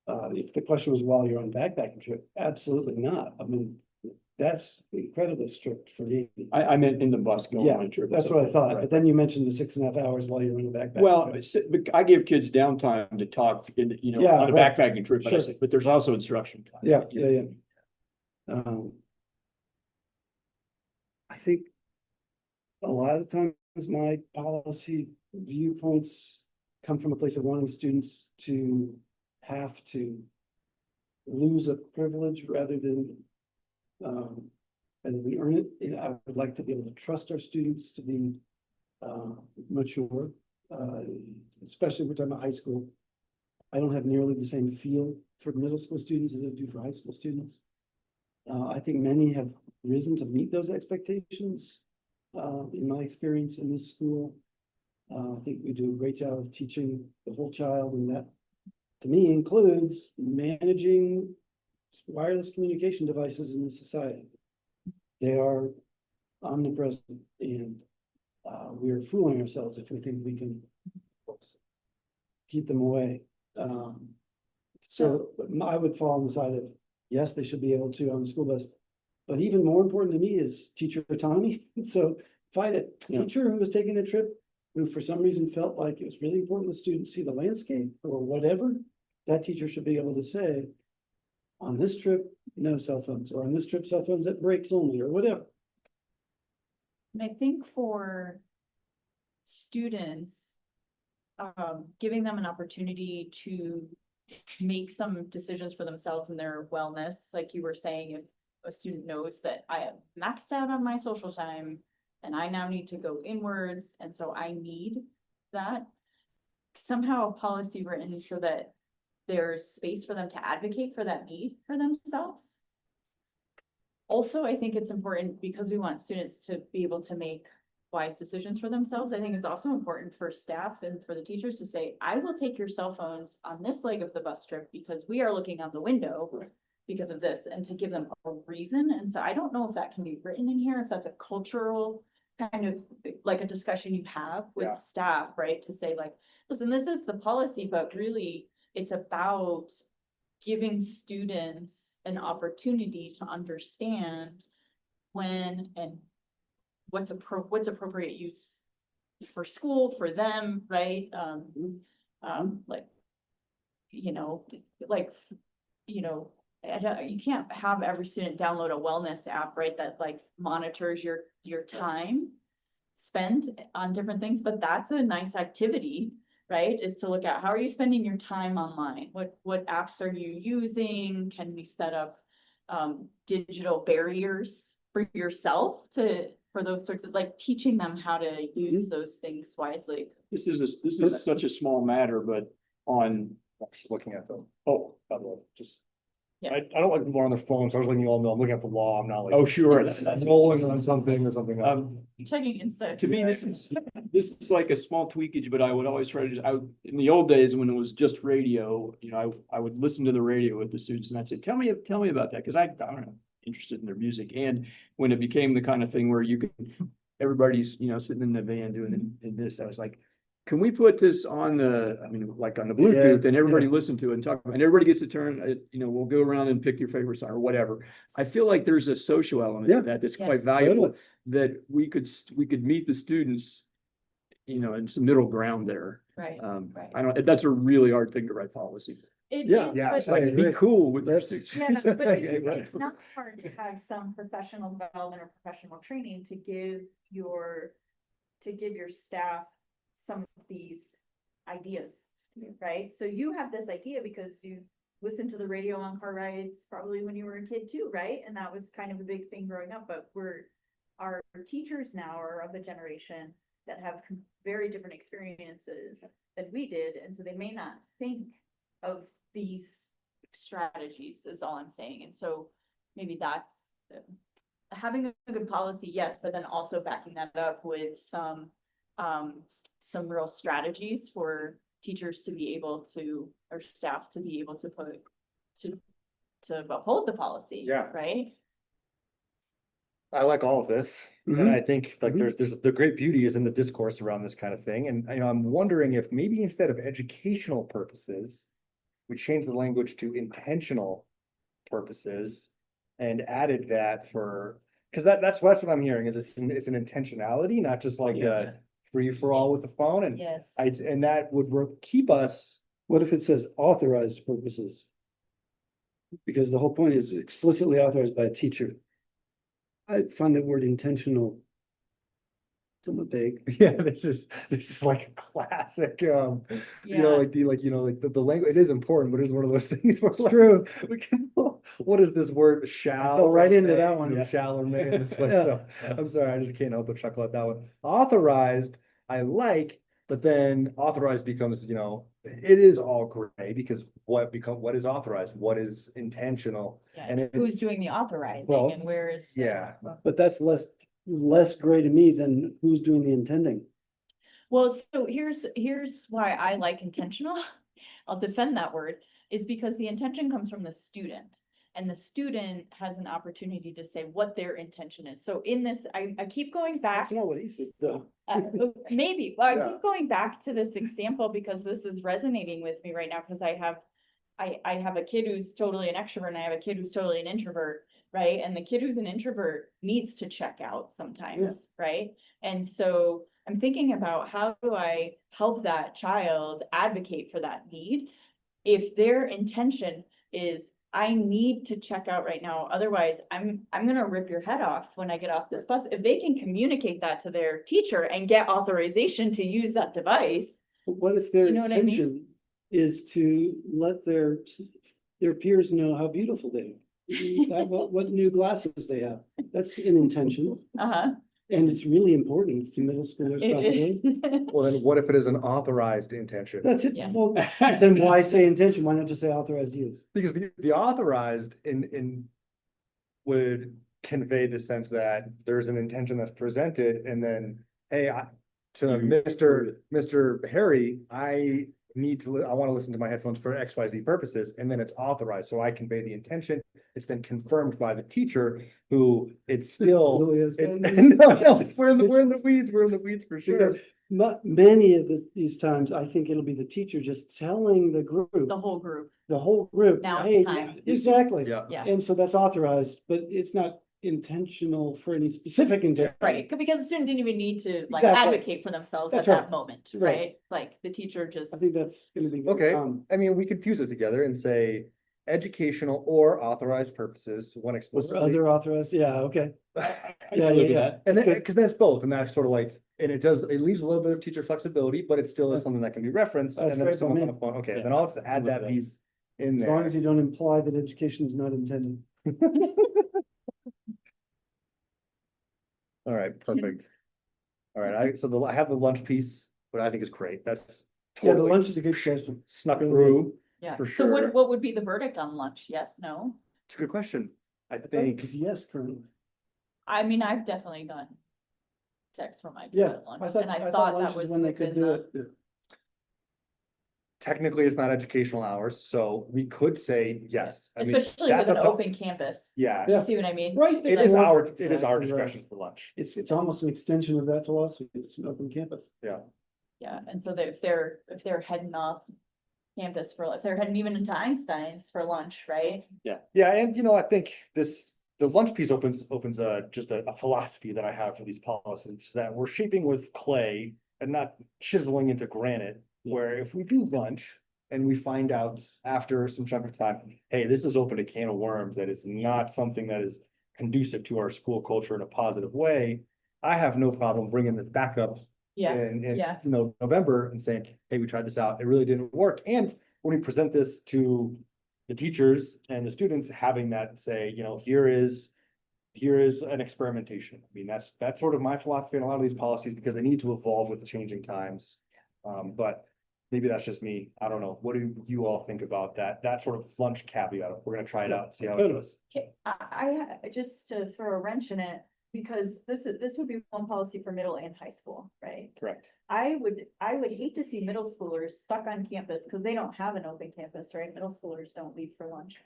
If the question was while you're on backpacking trip, absolutely not. I mean, that's incredibly strict for me. I meant in the bus going Yeah, on a trip. that's what I thought, Right. but then you mentioned the 6.5 hours while you're in the backpack. Well, trip. but I give kids downtime to talk, you know, Yeah, on a right. backpacking trip, but I Sure. say, but there's also instruction time. Yeah, You know? yeah. I think a lot of times my policy viewpoints come from a place of wanting students to have to lose a privilege rather than we earn it. And I would like to be able to trust our students to be mature, especially if we're talking about high school. I don't have nearly the same feel for middle school students as I do for high school students. I think many have risen to meet those expectations. In my experience in this school, I think we do a great job of teaching the whole child, and that to me includes managing wireless communication devices in the society. They are omnipresent, and we're fooling ourselves if we think we can keep them away. So I would fall on the side of, yes, they should be able to on the school bus. But even more important to me is teacher autonomy. So if I had a teacher who was taking a trip, who for some reason felt like it was really important the students see the landscape or whatever, that teacher should be able to say, on this trip, no cell phones, or on this trip, cell phones at breaks only, or whatever. And I think for students, giving them an opportunity to make some decisions for themselves and their wellness, like you were saying, if a student knows that I have maxed out on my social time and I now need to go inwards, and so I need that. Somehow a policy written so that there's space for them to advocate for that need for themselves. Also, I think it's important because we want students to be able to make wise decisions for themselves. I think it's also important for staff and for the teachers to say, I will take your cell phones on this leg of the bus trip because we are looking out the window because of this, and to give them a reason. And so I don't know if that can be written in here, if that's a cultural kind of like a discussion you have with Yeah. staff, right? To say like, listen, this is the policy, but really it's about giving students an opportunity to understand when and what's appropriate use for school, for them, right? Like, you can't have every student download a wellness app, right? That like monitors your time spent on different things, but that's a nice activity, right? Is to look at how are you spending your time online? What apps are you using? Can we set up digital barriers for yourself for those sorts of, like, teaching them how to use those things wisely? This is such a small matter, but on, I'm just looking at them. oh, By the way, just. Yeah. I don't like people on their phones. So I was letting you all know, I'm looking at the law. I'm not like. oh, sure. Rolling on something or something else. Checking Insta. To me, this is like a small tweakage, but I would always try to, in the old days when it was just radio, I would listen to the radio with the students and I'd say, tell me about that. Cause I don't know, interested in their music. And when it became the kind of thing where you could, everybody's, sitting in the van doing this, I was like, can we put this on like on the Bluetooth and everybody listen to it and talk about, and everybody gets to turn, we'll go around and pick your favorite song or whatever. I feel like there's a social element to that that's Yeah. quite valuable, that we could meet the students, in some middle ground there. Right. Right. That's a really hard thing to write policy. It Yeah, is, yeah, but- it's like, Like, be cool with your That's- students. Yeah, but Right. it's not hard to have some professional development or professional training to give your staff some of these ideas, right? So you have this idea because you listened to the radio on car rides probably when you were a kid too, right? And that was kind of a big thing growing up, but our teachers now are of a generation that have very different experiences than we did, and so they may not think of these strategies is all I'm saying. And so maybe that's having a good policy, yes, but then also backing that up with some real strategies for teachers to be able to, or staff to be able to to uphold the policy. Yeah. Right. I like all of this, and Mhm. I think like Mhm. there's the great beauty is in the discourse around this kind of thing, and I'm wondering if maybe instead of educational purposes, we change the language to intentional purposes and added that for, because that's what I'm hearing is it's an intentionality, not just like a free for all with the phone, and Yes. and that would keep us. What if it says authorized purposes? Because the whole point is explicitly authorized by a teacher. I find the word intentional somewhat vague. Yeah, this is like a classic, like the language, it is important, but it is one of those things where It's true. we can, what is this word, shall? fell right or into may, that one. Shall or may in this place, Yeah. so, I'm sorry, I just can't help but chuckle at that one. Authorized, I like, but then authorized becomes, it is all gray, because what is authorized, what is intentional? Yeah. And Who's doing the authorizing Well, and where is? yeah. But that's less gray to me than who's doing the intending. Well, so here's why I like intentional. I'll defend that word, is because the intention comes from the student. And the student has an opportunity to say what their intention is. So in this, I keep going back. That's not what he said, though. Maybe, well, I Yeah. keep going back to this example because this is resonating with me right now, because I have a kid who's totally an extrovert and I have a kid who's totally an introvert, right? And the kid who's an introvert needs to check out sometimes, right? And so I'm thinking about how do I help that child advocate for that need? If their intention is, I need to check out right now, otherwise I'm gonna rip your head off when I get off this bus. If they can communicate that to their teacher and get authorization to use that device, But what if their You know what I mean? intention is to let their peers know how beautiful they are? What new glasses they have? That's an intention, Uh-huh. and it's really important to middle schoolers probably. It Well, then what if it is an authorized intention? That's it. Yeah. Well, then why say intention? Why not just say authorized use? Because the authorized in would convey the sense that there's an intention that's presented and then, hey, to Mr. Harry, I want to listen to my headphones for XYZ purposes, and then it's authorized, so I convey the intention. It's then confirmed by the teacher who it's still. Really is. No, we're in the weeds for sure. Because many of these times, I think it'll be the teacher just telling the group, The whole group, the whole group. Now it's "Hey, time." Exactly. Yeah. yeah, And so that's authorized, but it's not intentional for any specific intent. right, because the student didn't even need to like Exactly. advocate for themselves That's at that right. moment, Right. right? Like the teacher just, I think that's gonna be. Okay, I mean, we could fuse it together and say educational or authorized purposes when Or explicitly. other authorized, yeah, okay. I Yeah, can live with yeah, that. And That's then, good. because then it's both, and that's sort of like, and it leaves a little bit of teacher flexibility, but it still is something that can be referenced. That's And then great if someone's by on the phone, okay, Yeah. then I'll just add that piece in As long there. as you don't imply that education is not intended. All right, perfect. All right, I have the lunch piece, but I think is great. That's Yeah, the totally lunch is a good question. snuck Really through. yeah. For So sure. what would be the verdict on lunch? Yes, no? It's a good question. I Because think, yes, currently. I mean, I've definitely gotten texts from my kid Yeah, at lunch, I thought, and I I thought thought that lunch was is when they could within do the, it. technically, it's not educational hours, so we could say yes. I mean, especially with that's an a- open campus. Yeah, Yeah. You see what I mean? Right. it is Well, our exactly right. discretion for lunch. It's almost an extension of that philosophy. It's an open campus. Yeah. Yeah, and so that if they're heading off campus for, if they're heading even into Einstein's for lunch, right? Yeah, and I think the lunch piece opens just a philosophy that I have for these policies, that we're shaping with clay and not chiseling into granite. Where if we do lunch and we find out after some chunk of time, hey, this has opened a can of worms that is not something that is conducive to our school culture in a positive way. I have no problem bringing this back up Yeah, in yeah. November and saying, hey, we tried this out, it really didn't work. And when we present this to the teachers and the students, having that say, here is an experimentation. I mean, that's sort of my philosophy on a lot of these policies, because they need to evolve with the changing times. But maybe that's just me. I don't know. What do you all think about that sort of lunch caveat? We're gonna try it out, and see how it goes. Okay, just to throw a wrench in it, because this would be one policy for middle and high school, right? Correct. I would hate to see middle schoolers stuck on campus, because they don't have an open campus, right? Middle schoolers don't leave for lunch.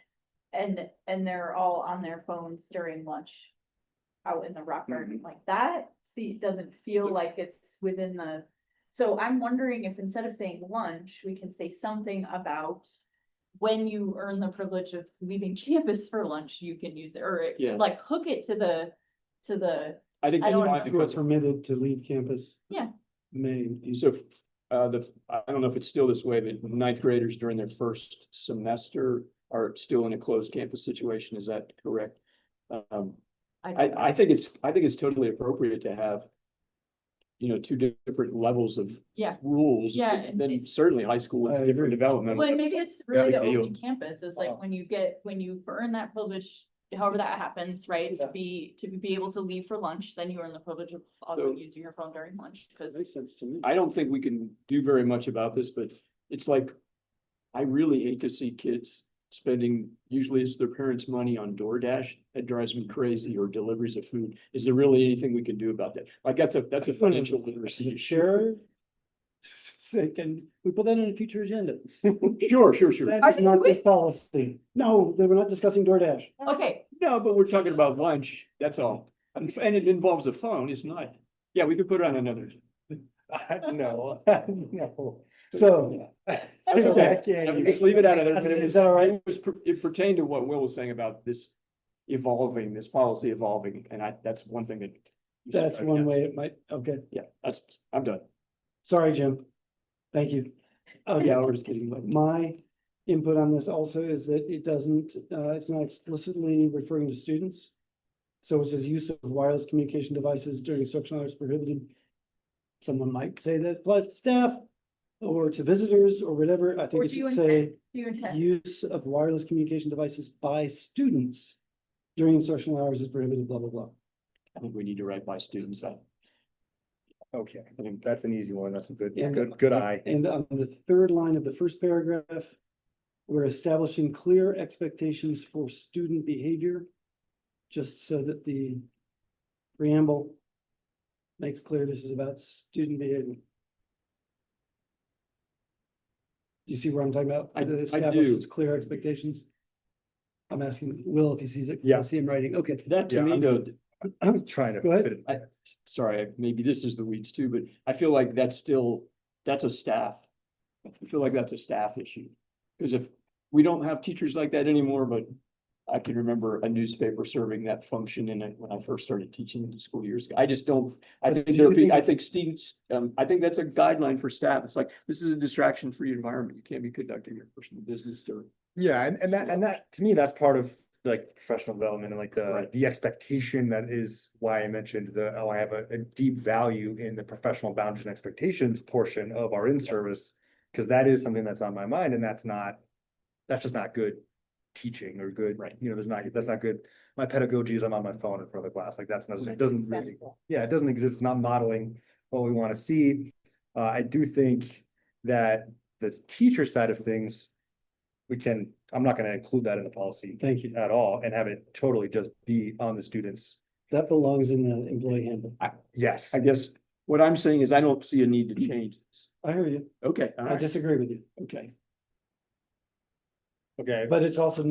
And they're all on their phones during lunch. Out in the rock garden, like that, doesn't feel like it's within the. So I'm wondering if instead of saying lunch, we can say something about. When you earn the privilege of leaving campus for lunch, you can use it, or Yeah. like hook it to the. I think I don't that's If fine you're because permitted to leave campus. Yeah. May. so I don't know if it's still this way, but ninth graders during their first semester are still in a closed campus situation. Is that correct? I think it's totally appropriate to have, two different levels of Yeah. rules. Yeah, and and then it- certainly high school with I different agree. development. Well, maybe it's really the big deal. open campus, is like Wow. when you earn that privilege, however that happens, right? Yeah. To be able to leave for lunch, then you earn the privilege of also So- using your phone during lunch, because. Makes sense to me. I don't think we can do very much about this, but it's like, I really hate to see kids spending, usually it's their parents' money on DoorDash. It drives me crazy, or deliveries of food. Is there really anything we can do about that? Like, that's a financial literacy issue. Sure. Say, can we put that on a future agenda? Sure. That is not this policy. No, they were not discussing DoorDash. Okay, No, but we're talking about lunch, that's all. And it involves a phone, it's not. Yeah, we could put it on another. No, no. So. That's okay. Just leave it out of there. But Is that all right? It pertained to what Will was saying about this policy evolving, and that's one thing that. you should That's try one against. way it might, okay. Yeah, I'm done. Sorry, Jim. Thank you. Okay. Yeah, we're just getting late. My input on this also is that it doesn't, it's not explicitly referring to students. So it says use of wireless communication devices during instructional hours prohibited. Someone might say that applies to staff. or to visitors or whatever, I Or think it do you should say intend, do you intend? use of wireless communication devices by students during instructional hours is prohibited, blah, blah, blah. I think we need to write by students. Okay, I think that's an easy one. That's a good, And- good eye. And on the third line of the first paragraph, we're establishing clear expectations for student behavior, just so that the preamble makes clear this is about student behavior. Do you see where I'm talking about? I That do. establishes clear expectations. I'm asking Will if he sees it. 'cause I Yeah. see him writing. Okay. That to Yeah, me, I'm- though, I'm trying to Go ahead. fit it. sorry, maybe this is the weeds too, but I feel like that's a staff. I feel like that's a staff issue. Because if we don't have teachers like that anymore, but I can remember a newspaper serving that function in it when I first started teaching in the school years ago. I just don't, I But think do there, you think I it's- think students, I think that's a guideline for staff. It's like, this is a distraction-free environment. You can't be conducting your personal business during. Yeah, and that, to me, that's part of like professional development and like Right. the expectation that is why I mentioned I have a deep value in the professional boundaries and expectations portion of our in-service. Cause that is something that's on my mind and that's just not good teaching or good, Right. that's not good. My pedagogy is I'm on my phone in front of the class, like that's not, it doesn't really, yeah, it doesn't exist, it's not modeling what we want to see. I do think that the teacher side of things, I'm not gonna include that in the policy Thank you. at all and have it totally just be on the students. That belongs in the employee handbook. Yes, I guess what I'm saying is I don't see a need to change this. I hear you. Okay, all I right, disagree with you. okay. okay, But it's also,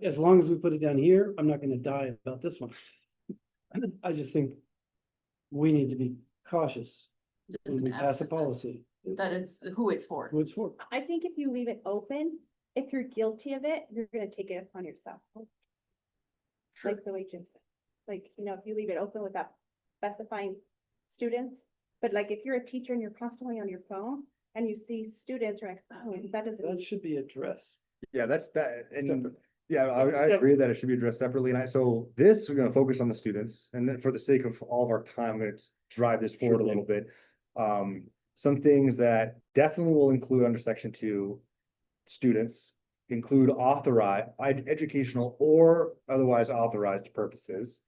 as long as we put it down here, I'm not gonna die about this one. I just think we need to be cautious Just when an we pass a emphasis policy. That it's who it's for. Who it's for. I think if you leave it open, if you're guilty of it, you're gonna take it upon yourself. Like the way Jim said, like, if you leave it open without specifying students, but like if you're a teacher and you're constantly on your phone and you see students, you're like, oh, that That doesn't. should be addressed. yeah, that's that, and Separate. yeah, I agree that it should be addressed separately, and so this, we're gonna focus on the students, and then for the sake of all of our time, I'm gonna drive this forward a Sure little bit. Some things that definitely will include under section 2, students include authorized, educational or otherwise authorized purposes,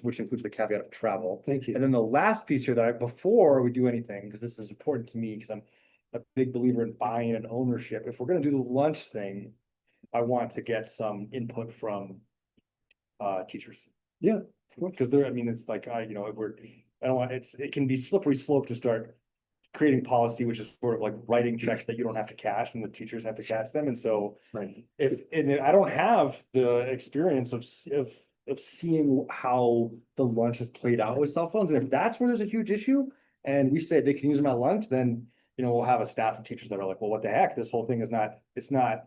which includes the caveat of travel. Thank you. And then the last piece here before we do anything, because this is important to me, because I'm a big believer in buying and ownership. If we're gonna do the lunch thing, I want to get some input from teachers. Yeah. Because it's like, I don't want, it can be slippery slope to start creating policy, which is sort of like writing checks that you don't have to cash and the teachers have to cash them. And so Right. and I don't have the experience of seeing how the lunch has played out with cell phones. And if that's where there's a huge issue and we say they can use them at lunch, then, we'll have a staff of teachers that are like, well, what the heck? This whole thing it's not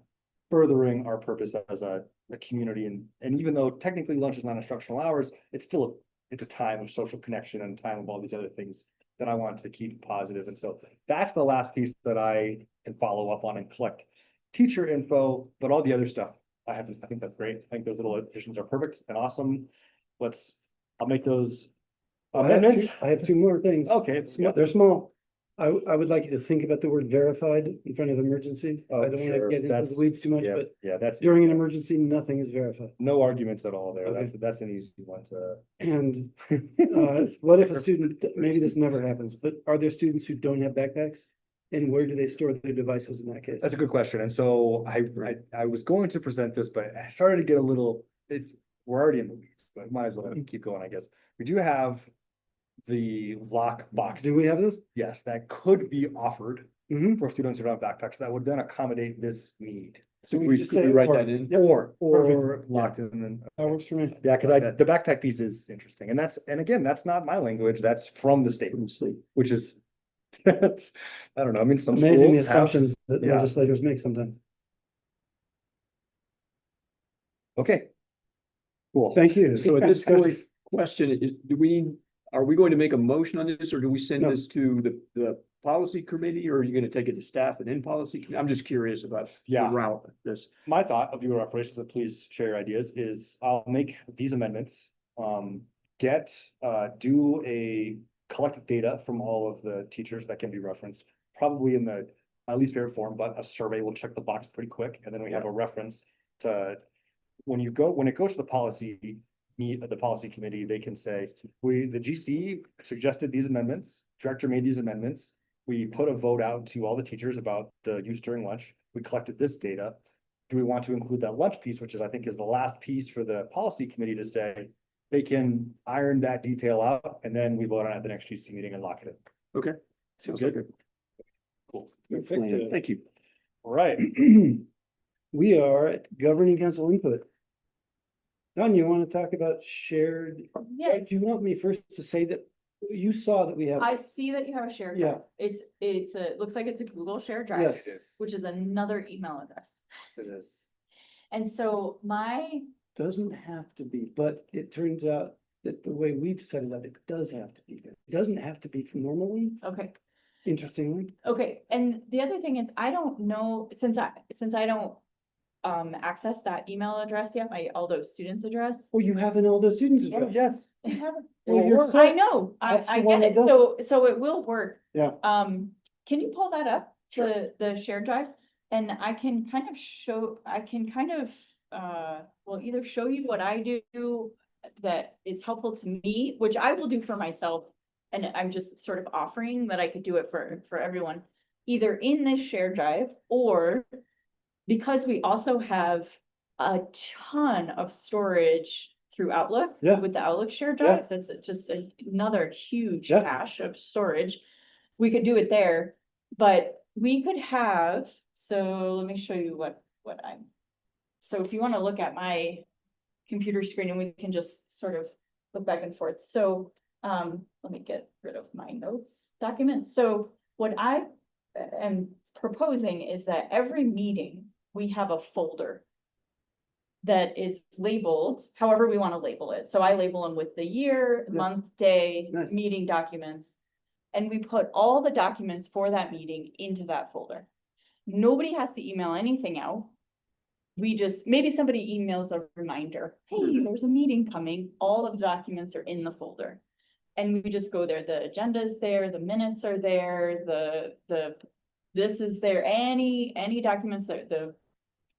furthering our purpose as a community. And even though technically lunch is not instructional hours, it's still, it's a time of social connection and time of all these other things that I want to keep positive. And so that's the last piece that I can follow up on and collect teacher info, but all the other stuff, I think that's great. I think those little additions are perfect and awesome. I'll make those amendments. I have 2 more things. Okay, it's They're small. I would like you to think about the word verified in front of emergency. I Oh, don't want to sure. get into That's- the weeds too much, yeah, but yeah, that's during an emergency, nothing is verified. no arguments at all there. Okay. That's an easy one to. And what if a student, maybe this never happens, but are there students who don't have backpacks? And where do they store their devices in that case? That's a good question. And so I was going to present this, but I started to get a little, we're already in the weeds, but might as well keep going, I guess. We do have the lock boxes. Do we have those? Yes, that could be offered Mm-hmm. for students who don't have backpacks that would then accommodate this need. So Could we we, just could we say, write or- that in? Yep. Or Perfect. locked in and. That works for me. Yeah, because Okay. the backpack piece is interesting. And again, that's not my language. That's from the state, which is, I don't know. I mean, some Amazing the schools have. assumptions that yeah. legislators make sometimes. Okay. Cool. Thank you. So at this point, question is, are we going to make a motion on this, or do we send No. this to the policy committee, or are you gonna take it to staff and then policy? I'm just curious about the Yeah. route of this. My thought of your operations, and please share your ideas, is I'll make these amendments. Do a collected data from all of the teachers that can be referenced. probably in the least favorite form, but a survey will check the box pretty quick, and then we have a reference to. When it goes to the policy, the policy committee, they can say, the GC suggested these amendments, director made these amendments. We put a vote out to all the teachers about the use during lunch, we collected this data. Do we want to include that lunch piece, which is, I think, is the last piece for the policy committee to say, they can iron that detail out, and then we vote on it at the next GC meeting and lock it in. Okay. Sounds like a Cool. good plan. Thank you. All right. We are at governing council input. Don, you want to talk about shared? Yes. Do you want me first to say that you saw that we have? I see that you have a shared Yeah. drive. It looks like it's a Google shared drive. Yes. Which is another email address. Yes, it is. And so Doesn't have to be, but it turns out that the way we've set it up, it does have to be. It doesn't have to be normally, okay, interestingly. okay, and the other thing is, I don't know, since I don't access that email address yet, my Aldo students address. Well, you have an Aldo students address. Yes. Well, you're I know, That's I the one get it, that so it will work. Yeah. Can you pull that up, Sure. the shared drive? And I can kind of well, either show you what I do that is helpful to me, which I will do for myself. And I'm just sort of offering that I could do it for everyone, either in this shared drive, or because we also have a ton of storage through Outlook. Yeah. With the Outlook shared Yeah. drive, that's just another huge Yeah. cache of storage. We could do it there, but we could have, so let me show you what I'm. So if you want to look at my computer screen, and we can just sort of look back and forth. So let me get rid of my notes document. So what I am proposing is that every meeting, we have a folder that is labeled however we want to label it. So I label them with the year, Yeah. month, day, Nice. meeting documents. And we put all the documents for that meeting into that folder. Nobody has to email anything out. We just, maybe somebody emails a reminder, hey, there's a meeting coming, all of the documents are in the folder. And we just go there, the agenda's there, the minutes are there, this is there, any documents that the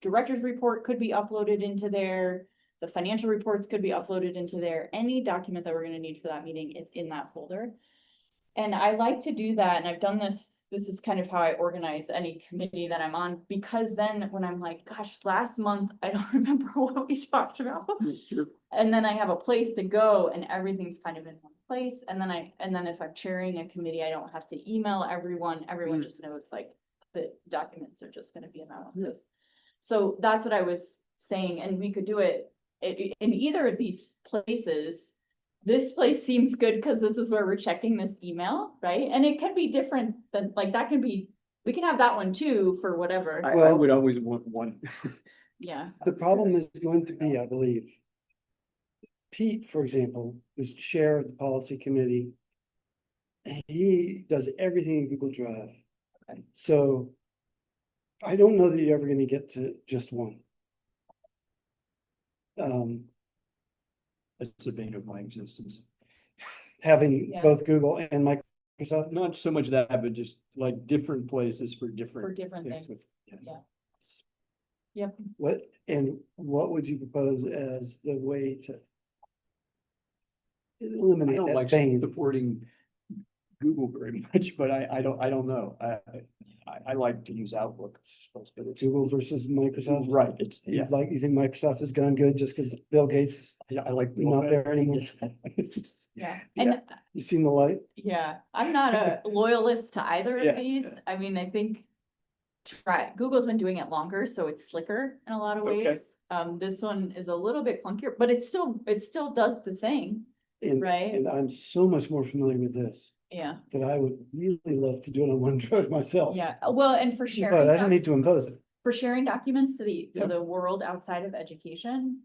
director's report could be uploaded into there, the financial reports could be uploaded into there, any document that we're gonna need for that meeting is in that folder. And I like to do that, and I've done this is kind of how I organize any committee that I'm on, because then when I'm like, gosh, last month, I don't remember what we talked about. Sure. And then I have a place to go and everything's kind of in one place. And then if I'm chairing a committee, I don't have to email everyone. Everyone just knows like the documents are just gonna be in that one place. So that's what I was saying, and we could do it in either of these places. This place seems good because this is where we're checking this email, right? And it can be different than, like, that can be, we can have that one too for whatever. I Well- would always want one. Yeah, The problem is going to be, I believe. Pete, for example, is chair of the policy committee. He does everything in Google Drive. Okay. So I don't know that you're ever gonna get to just one. That's the bane of my existence. Having Yeah. both Google and Microsoft. Not so much that, but just like different places for for different different things. things. with- Yeah. What would you propose as the way to I eliminate don't that like bane? supporting Google very much, but I don't know. I like to use Outlook, I suppose, but it's. Google versus Microsoft? Right, it's, yeah, You think Microsoft has gone good just because Bill Gates, I like. Not there anymore. It's- Yeah, Yeah. and you seen the light? yeah, I'm not a loyalist to either Yeah, of these. yeah. I mean, I think Google's been doing it longer, so it's slicker in a lot of Okay. ways. This one is a little bit clunkier, but it still does the thing, And, right? and I'm so much more familiar with this Yeah, that I would really love to do it on OneDrive myself. yeah. Well, and for But sharing, I don't need to impose it. for sharing documents to the Yep. world outside of education,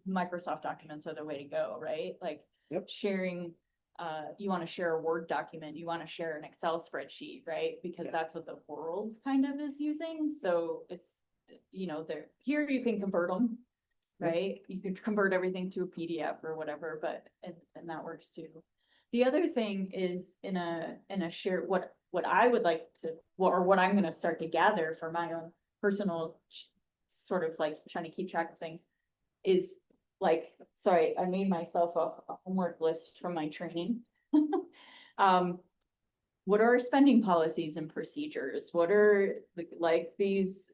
Microsoft documents are the way to go, right? Like Yep. sharing, you want to share a Word document, you want to share an Excel spreadsheet, right? Because Yeah. that's what the world kind of is using. So it's, there, here you can convert them, Yep. right? You can convert everything to a PDF or whatever, but, and that works too. The other thing is in a share, what I would like to, or what I'm gonna start to gather for my own personal sort of like trying to keep track of things is like, sorry, I made myself a homework list from my training. What are our spending policies and procedures? What are like these,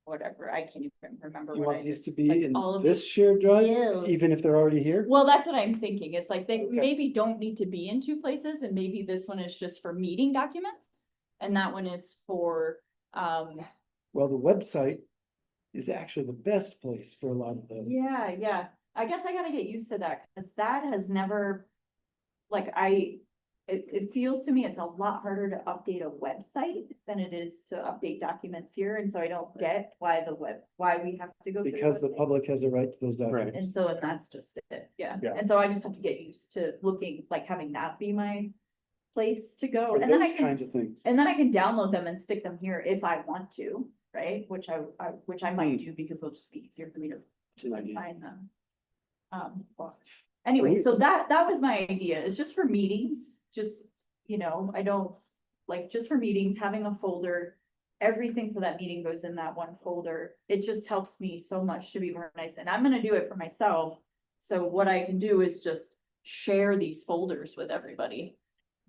whatever, I can't even remember You what I want these just, to be like, in all of this these- shared drive, Yes. even if they're already here? Well, that's what I'm thinking. It's like they Okay. maybe don't need to be in two places, and maybe this one is just for meeting documents. And that one is for, Well, the website is actually the best place for a lot of those. yeah, I guess I gotta get used to that, because that has never, like, it feels to me it's a lot harder to update a website than it is to update documents here, and so I don't get why why we have to go through. Because the website. public has a right to those documents. And so, and that's just it, yeah. Yeah. And so I just have to get used to looking, like having that be my place to go. For And then I those can, kinds of things. and then I can download them and stick them here if I want to, right? Which I might do because it'll just be easier for me to find them. Well, anyway, so that was my idea, is just for meetings, just, you know, I don't, like, just for meetings, having a folder. Everything for that meeting goes in that one folder. It just helps me so much to be organized, and I'm gonna do it for myself. So what I can do is just share these folders with everybody.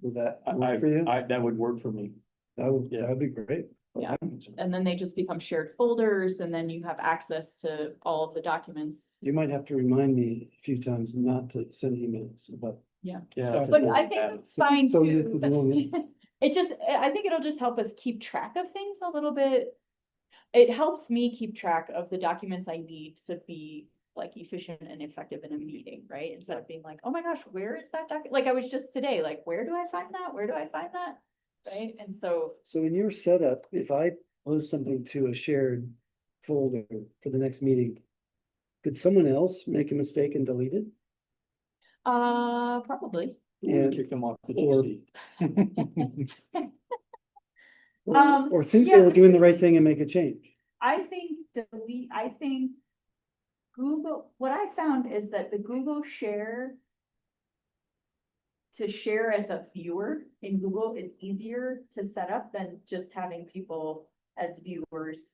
Will that work for you? That would work for me. That would, yeah. that'd be great. Yeah. And then they just become shared folders, and then you have access to all of the documents. You might have to remind me a few times not to send emails about. Yeah. But I think it's fine So you too. could do it. It just, I think it'll just help us keep track of things a little bit. It helps me keep track of the documents I need to be like efficient and effective in a meeting, right? Instead of being like, oh my gosh, where is that like I was just today, like, where do I find that? Where do I find that? Right? And so, So in your setup, if I post something to a shared folder for the next meeting, could someone else make a mistake and delete it? probably. And, Kick them off the or- GC. or think yeah, they were doing the right thing and make a change? I think Google, what I found is that the Google share to share as a viewer in Google is easier to set up than just having people as viewers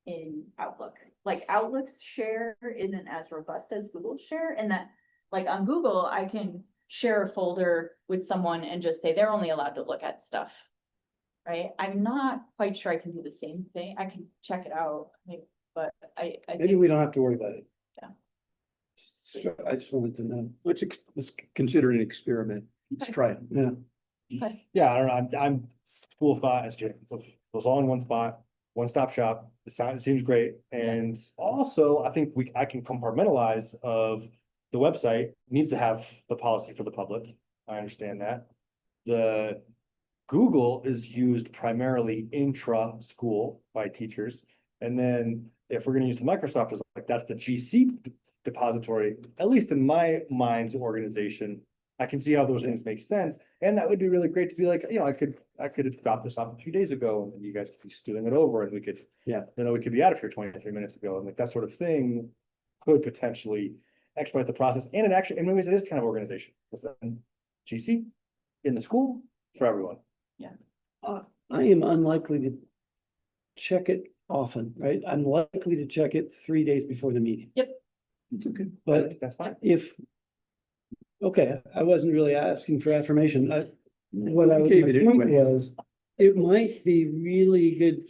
in Outlook. Like Outlook's share isn't as robust as Google's share, and that, like, on Google, I can share a folder with someone and just say they're only allowed to look at stuff. Right? I'm not quite sure I can do the same thing. I can check it out, but I Maybe think, we don't have to worry about it. Yeah. I just wanted to know. Let's consider it an experiment. Let's try it. Yeah. Yeah, I don't know, I'm full of thought as Jim, so it was all in one spot, one-stop shop, it seems great, and also, I think I can compartmentalize of the website needs to have the policy for the public, I understand that. The Google is used primarily intra-school by teachers, and then if we're gonna use the Microsoft as like, that's the GC depository, at least in my mind's organization. I can see how those things make sense, and that would be really great to be like, you know, I could have dropped this off a few days ago, and then you guys could be stewing it over, and we could. Yeah. You know, we could be out of here 23 minutes ago, and like that sort of thing could potentially expedite the process, and it actually, in many ways, it is kind of organization, because then GC in the school for everyone. I am unlikely to check it often, right? I'm likely to check it 3 days before the meeting. It's okay. But That's fine. okay, I wasn't really asking for affirmation. What I, Gave my it point anyway. was, it might be really good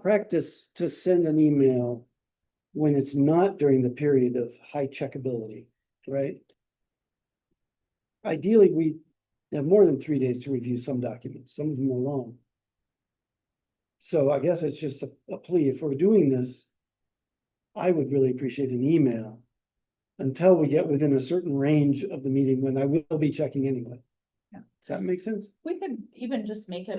practice to send an email when it's not during the period of high checkability, right? Ideally, we have more than 3 days to review some documents, some of them are long. So I guess it's just a plea. If we're doing this, I would really appreciate an email until we get within a certain range of the meeting when I will be checking anyway. Yeah. Does that make sense? we could even just make it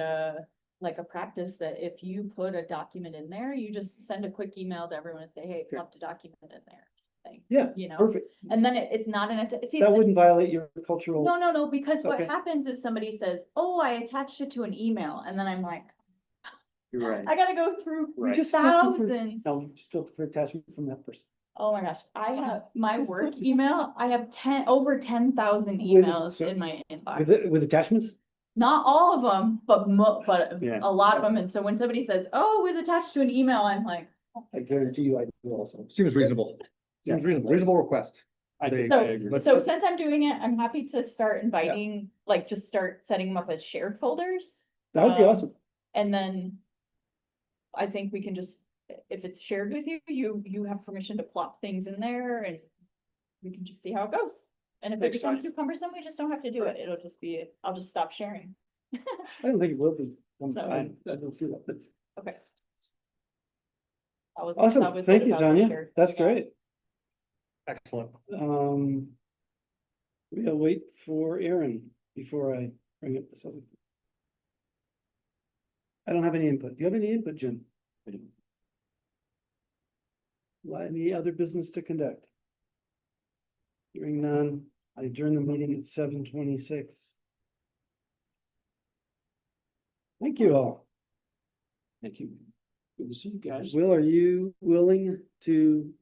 like a practice that if you put a document in there, you just send a quick email to everyone and say, hey, Sure. put a document in there. Thing, Yeah, you know, perfect. and then it's not see. That this- wouldn't violate your cultural. No, because what Okay. happens is somebody says, oh, I attached it to an email, and then I'm like, You're right. I gotta go through Right. Just filter for- thousands. No, just filter for attachment from that person. Oh my gosh, I have my work email, I have over 10,000 With- emails so- in my inbox. With attachments? Not all of them, but Yeah. a lot of them, and so when somebody says, oh, it was attached to an email, I'm like. I guarantee you I do also. Seems reasonable. Seems reasonable, reasonable request. I think So- I agree. So since I'm doing it, I'm happy to start inviting, like, just start setting them up as shared folders. That would be Um, awesome. And then I think we can just, if it's shared with you, you have permission to plop things in there and we can just see how it goes. And if it Makes becomes sense. too cumbersome, we just don't have to do it. It'll just be, I'll just stop sharing. I don't think it will be. So- I don't see that, but Okay. That was- that awesome. was Thank good you, about the Tanya. shared. That's Yeah. great. Excellent. We'll wait for Aaron before I bring up this other. I don't have any input. Do you have any input, Jim? Any other business to conduct? Hearing none, I adjourn the meeting at 7:26. Thank you all. Thank you. Good to see you guys. Will, are you willing to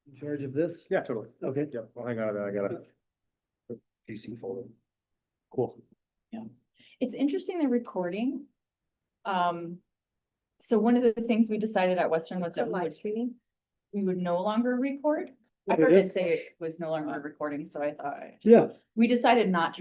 in charge of this? Yeah, totally. Okay. Yeah, well, hang on, I got a PC folder. Cool. It's interesting, the recording. So one of the things we decided at Western was that we would no longer record. I heard it say it was no longer recording, so I thought, Yeah. we decided not to